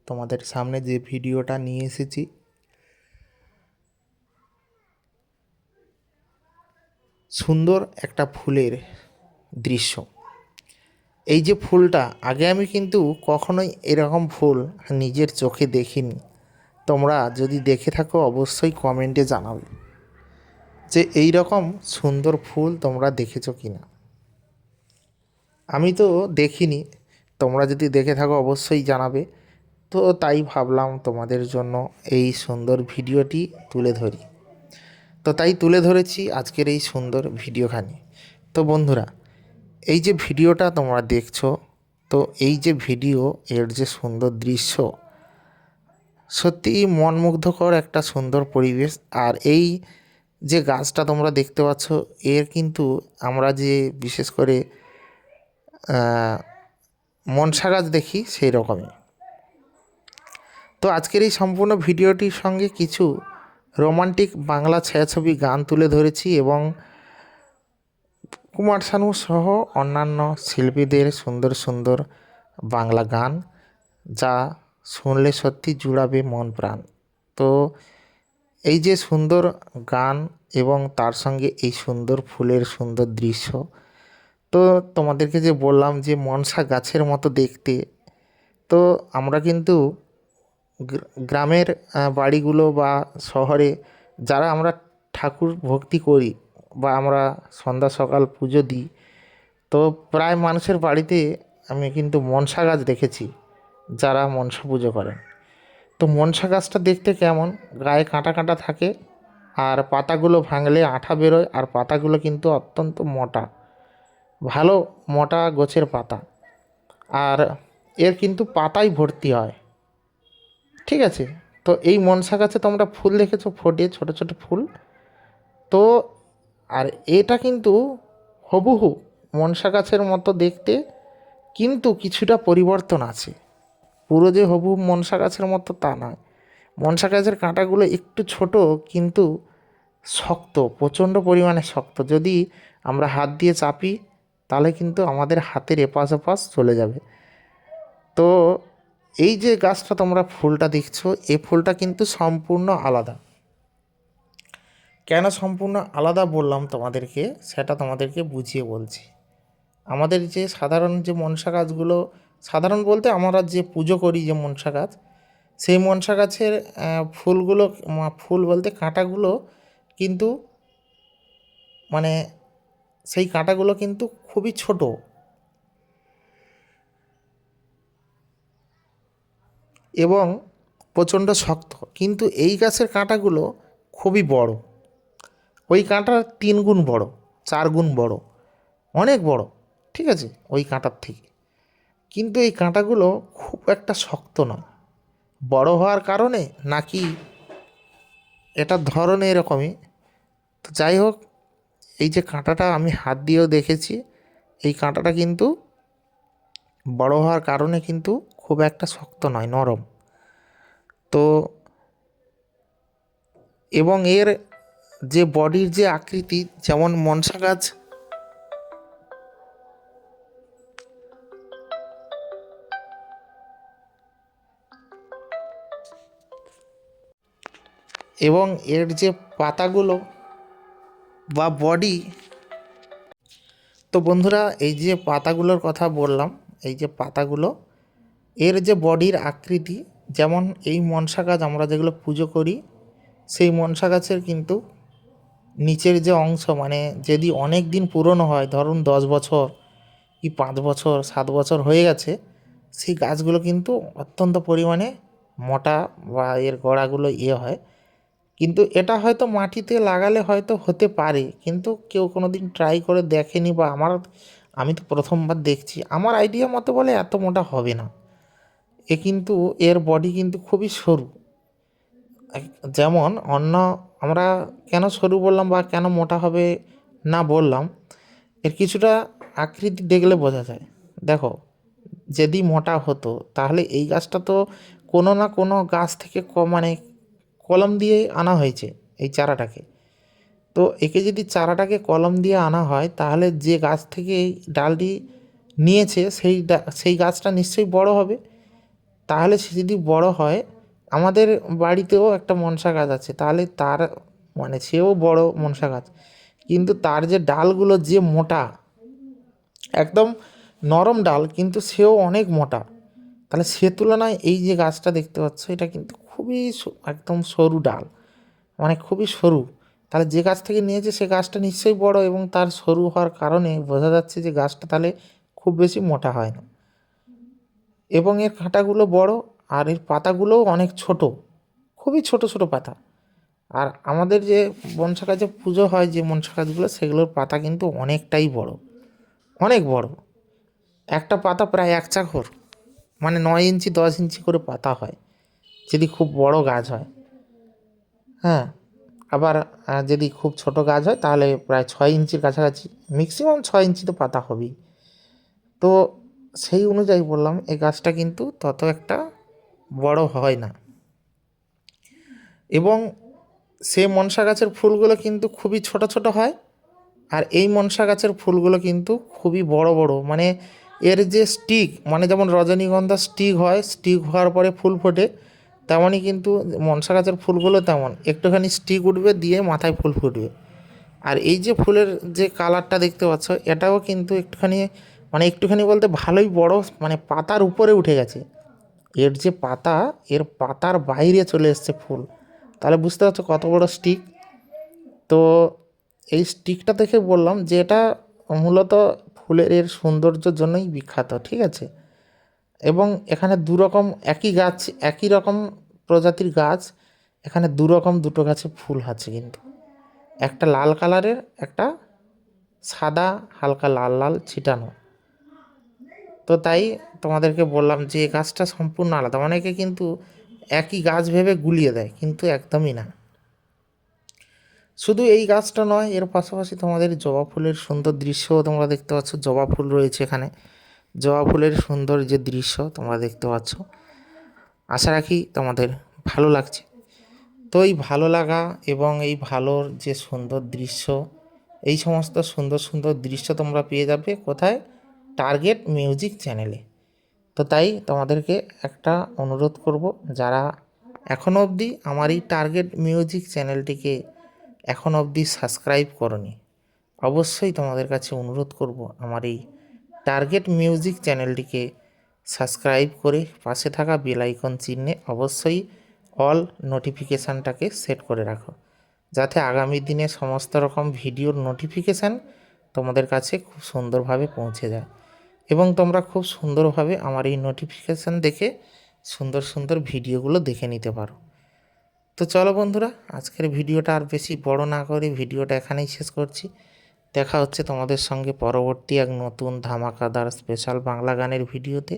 তোমাদের সামনে যে ভিডিওটা নিয়ে এসেছি, সুন্দর একটা ফুলের দৃশ্য। এই যে ফুলটা, আগে আমি কিন্তু কখনোই এরকম ফুল নিজের চোখে দেখিনি। তোমরা যদি দেখে থাকো অবশ্যই কমেন্টে জানাবে যে এই রকম সুন্দর ফুল তোমরা দেখেছো কি না। আমি তো দেখিনি, তোমরা যদি দেখে থাকো অবশ্যই জানাবে। তো তাই ভাবলাম তোমাদের জন্য এই সুন্দর ভিডিওটি তুলে ধরি। তো তাই তুলে ধরেছি আজকের এই সুন্দর ভিডিওখানি। তো বন্ধুরা, এই যে ভিডিওটা তোমরা দেখছো, তো এই যে ভিডিও, এর যে সুন্দর দৃশ্য, সত্যিই মনমুগ্ধকর একটা সুন্দর পরিবেশ। আর এই যে গাছটা তোমরা দেখতে পাচ্ছ, এর কিন্তু আমরা যে বিশেষ করে মনসা গাছ দেখি সেই রকমই। তো আজকের এই সম্পূর্ণ ভিডিওটির সঙ্গে কিছু রোমান্টিক বাংলা ছায়াছবি গান তুলে ধরেছি এবং কুমার শানু সহ অন্যান্য শিল্পীদের সুন্দর সুন্দর বাংলা গান, যা শুনলে সত্যি জুড়াবে মন প্রাণ। তো এই যে সুন্দর গান এবং তার সঙ্গে এই সুন্দর ফুলের সুন্দর দৃশ্য, তো তোমাদেরকে যে বললাম যে মনসা গাছের মতো দেখতে, তো আমরা কিন্তু গ্রামের বাড়িগুলো বা শহরে যারা আমরা ঠাকুর ভক্তি করি বা আমরা সন্ধ্যা সকাল পুজো দিই, তো প্রায় মানুষের বাড়িতে আমি কিন্তু মনসা গাছ দেখেছি, যারা মনসা পুজো করেন। তো মনসা গাছটা দেখতে কেমন, গায়ে কাঁটা কাঁটা থাকে আর পাতাগুলো ভাঙলে আঠা বেরোয়, আর পাতাগুলো কিন্তু অত্যন্ত মোটা, ভালো মোটা গোছের পাতা, আর এর কিন্তু পাতাই ভর্তি হয়। ঠিক আছে, তো এই মনসা গাছে তোমরা ফুল দেখেছো ফোটে, ছোট ছোট ফুল। তো আর এটা কিন্তু হুবহু মনসা গাছের মতো দেখতে, কিন্তু কিছুটা পরিবর্তন আছে। পুরো যে হুবহু মনসা গাছের মতো তা নয়। মনসা গাছের কাঁটাগুলো একটু ছোট, কিন্তু শক্ত, প্রচণ্ড পরিমাণে শক্ত। যদি আমরা হাত দিয়ে চাপি তাহলে কিন্তু আমাদের হাতের এপাশ ওপাশ চলে যাবে। তো এই যে গাছটা তোমরা ফুলটা দেখছো, এই ফুলটা কিন্তু সম্পূর্ণ আলাদা। কেন সম্পূর্ণ আলাদা বললাম তোমাদেরকে, সেটা তোমাদেরকে বুঝিয়ে বলছি। আমাদের যে সাধারণ যে মনসা গাছগুলো, সাধারণ বলতে আমরা যে পুজো করি যে মনসা গাছ, সেই মনসা গাছের ফুলগুলো, ফুল বলতে কাঁটাগুলো কিন্তু, মানে সেই কাঁটাগুলো কিন্তু খুবই ছোট এবং প্রচণ্ড শক্ত, কিন্তু এই গাছের কাঁটাগুলো খুবই বড়। ওই কাঁটার 3 গুণ বড়, 4 গুণ বড়, অনেক বড়, ঠিক আছে, ওই কাঁটার থেকে। কিন্তু এই কাঁটাগুলো খুব একটা শক্ত নয়। বড় হওয়ার কারণে নাকি এটার ধরন এরকমই, তো যাই হোক, এই যে কাঁটাটা আমি হাত দিয়েও দেখেছি, এই কাঁটাটা কিন্তু বড় হওয়ার কারণে কিন্তু খুব একটা শক্ত নয়, নরম। তো এবং এর যে বডির যে আকৃতি, যেমন মনসা গাছ এবং এর যে পাতাগুলো বা বডি, তো বন্ধুরা এই যে পাতাগুলোর কথা বললাম, এই যে পাতাগুলো, এর যে বডির আকৃতি, যেমন এই মনসা গাছ আমরা যেগুলো পুজো করি, সেই মনসা গাছের কিন্তু নিচের যে অংশ, মানে যদি অনেক দিন পুরনো হয়, ধরুন 10 বছর কি 5 বছর 7 বছর হয়ে গেছে, সেই গাছগুলো কিন্তু অত্যন্ত পরিমাণে মোটা বা এর গোড়াগুলো হয়। কিন্তু এটা হয়তো মাটিতে লাগালে হয়তো হতে পারে, কিন্তু কেউ কোনো দিন ট্রাই করে দেখেনি, বা আমি তো প্রথমবার দেখছি। আমার আইডিয়া মতো বলে এত মোটা হবে না। কিন্তু এর বডি কিন্তু খুবই সরু। যেমন অন্য, আমরা কেন সরু বললাম বা কেন মোটা হবে না বললাম, এর কিছুটা আকৃতি দেখলে বোঝা যায়। দেখো, যদি মোটা হতো তাহলে এই গাছটা তো কোনো না কোনো গাছ থেকে মানে কলম দিয়ে আনা হয়েছে এই চারাটাকে। তো একে যদি চারাটাকে কলম দিয়ে আনা হয়, তাহলে যে গাছ থেকে এই ডালটি নিয়েছে সেই গাছটা নিশ্চয়ই বড় হবে। তাহলে সে যদি বড় হয়, আমাদের বাড়িতেও একটা মনসা গাছ আছে, তাহলে তার মানে সেও বড় মনসা গাছ, কিন্তু তার যে ডালগুলো যে মোটা, একদম নরম ডাল, কিন্তু সেও অনেক মোটা। তাহলে সে তুলনায় এই যে গাছটা দেখতে পাচ্ছ, এটা কিন্তু খুবই একদম সরু ডাল, মানে খুবই সরু। তাহলে যে গাছ থেকে নিয়েছে সে গাছটা নিশ্চয়ই বড়, এবং তার সরু হওয়ার কারণে বোঝা যাচ্ছে যে গাছটা তাহলে খুব বেশি মোটা হয় না। এবং এর কাঁটাগুলো বড়, আর এর পাতাগুলোও অনেক ছোট, খুবই ছোট ছোট পাতা। আর আমাদের যে মনসা গাছে পুজো হয়, যে মনসা গাছগুলো, সেগুলোর পাতা কিন্তু অনেকটাই বড়, অনেক বড়। একটা পাতা প্রায় 1 চাকর, মানে 9 ইঞ্চি 10 ইঞ্চি করে পাতা হয় যদি খুব বড় গাছ হয়। হ্যাঁ, আবার যদি খুব ছোট গাছ হয় তাহলে প্রায় 6 ইঞ্চির কাছাকাছি, ম্যাক্সিমাম 6 ইঞ্চি তো পাতা হবেই। তো সেই অনুযায়ী বললাম, এই গাছটা কিন্তু তত একটা বড় হয় না। এবং সে মনসা গাছের ফুলগুলো কিন্তু খুবই ছোট ছোট হয়, আর এই মনসা গাছের ফুলগুলো কিন্তু খুবই বড় বড়। মানে এর যে স্টিক, মানে যেমন রজনীগন্ধা স্টিক হয়, স্টিক হওয়ার পরে ফুল ফোটে, তেমনই কিন্তু মনসা গাছের ফুলগুলো তেমন, একটুখানি স্টিক উঠবে, দিয়ে মাথায় ফুল ফুটবে। আর এই যে ফুলের যে কালারটা দেখতে পাচ্ছ, এটাও কিন্তু একটুখানি, মানে একটুখানি বলতে ভালোই বড়, মানে পাতার উপরে উঠে গেছে। এর যে পাতা, এর পাতার বাইরে চলে এসছে ফুল। তাহলে বুঝতে পারছো কত বড় স্টিক। তো এই স্টিকটা দেখে বললাম যে এটা মূলত ফুলের এর সৌন্দর্যের জন্যই বিখ্যাত, ঠিক আছে। এবং এখানে দুরকম একই গাছ, একই রকম প্রজাতির গাছ, এখানে দুটো গাছে ফুল আছে কিন্তু, একটা লাল কালারের, একটা সাদা হালকা লাল লাল ছিটানো। তো তাই তোমাদেরকে বললাম যে এই গাছটা সম্পূর্ণ আলাদা। অনেকে কিন্তু একই গাছ ভেবে গুলিয়ে দেয়, কিন্তু একদমই না। শুধু এই গাছটা নয়, এর পাশাপাশি তোমাদের জবা ফুলের সুন্দর দৃশ্যও তোমরা দেখতে পাচ্ছ। জবা ফুল রয়েছে এখানে, জবা ফুলের সুন্দর যে দৃশ্য তোমরা দেখতে পাচ্ছ, আশা রাখি তোমাদের ভালো লাগছে। তো এই ভালো লাগা এবং এই ভালোর যে সুন্দর দৃশ্য, এই সমস্ত সুন্দর সুন্দর দৃশ্য তোমরা পেয়ে যাবে কোথায়? টার্গেট মিউজিক চ্যানেলে। তো তাই তোমাদেরকে একটা অনুরোধ করব, যারা এখনও অবধি আমার এই টার্গেট মিউজিক চ্যানেলটিকে এখন অবধি সাবস্ক্রাইব করনি, অবশ্যই তোমাদের কাছে অনুরোধ করব আমার এই টার্গেট মিউজিক চ্যানেলটিকে সাবস্ক্রাইব করে পাশে থাকা বেল আইকন চিহ্নে অবশ্যই অল নোটিফিকেশানটাকে সেট করে রাখো, যাতে আগামী দিনে সমস্ত রকম ভিডিওর নোটিফিকেশান তোমাদের কাছে খুব সুন্দরভাবে পৌঁছে যায় এবং তোমরা খুব সুন্দরভাবে আমার এই নোটিফিকেশান দেখে সুন্দর সুন্দর ভিডিওগুলো দেখে নিতে পারো। তো চলো বন্ধুরা, আজকের ভিডিওটা আর বেশি বড় না করে ভিডিওটা এখানেই শেষ করছি। দেখা হচ্ছে তোমাদের সঙ্গে পরবর্তী এক নতুন ধামাকাদার স্পেশাল বাংলা গানের ভিডিওতে।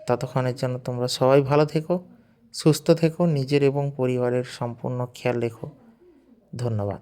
ততক্ষণের জন্য তোমরা সবাই ভালো থেকো, সুস্থ থেকো, নিজের এবং পরিবারের সম্পূর্ণ খেয়াল রেখো। ধন্যবাদ।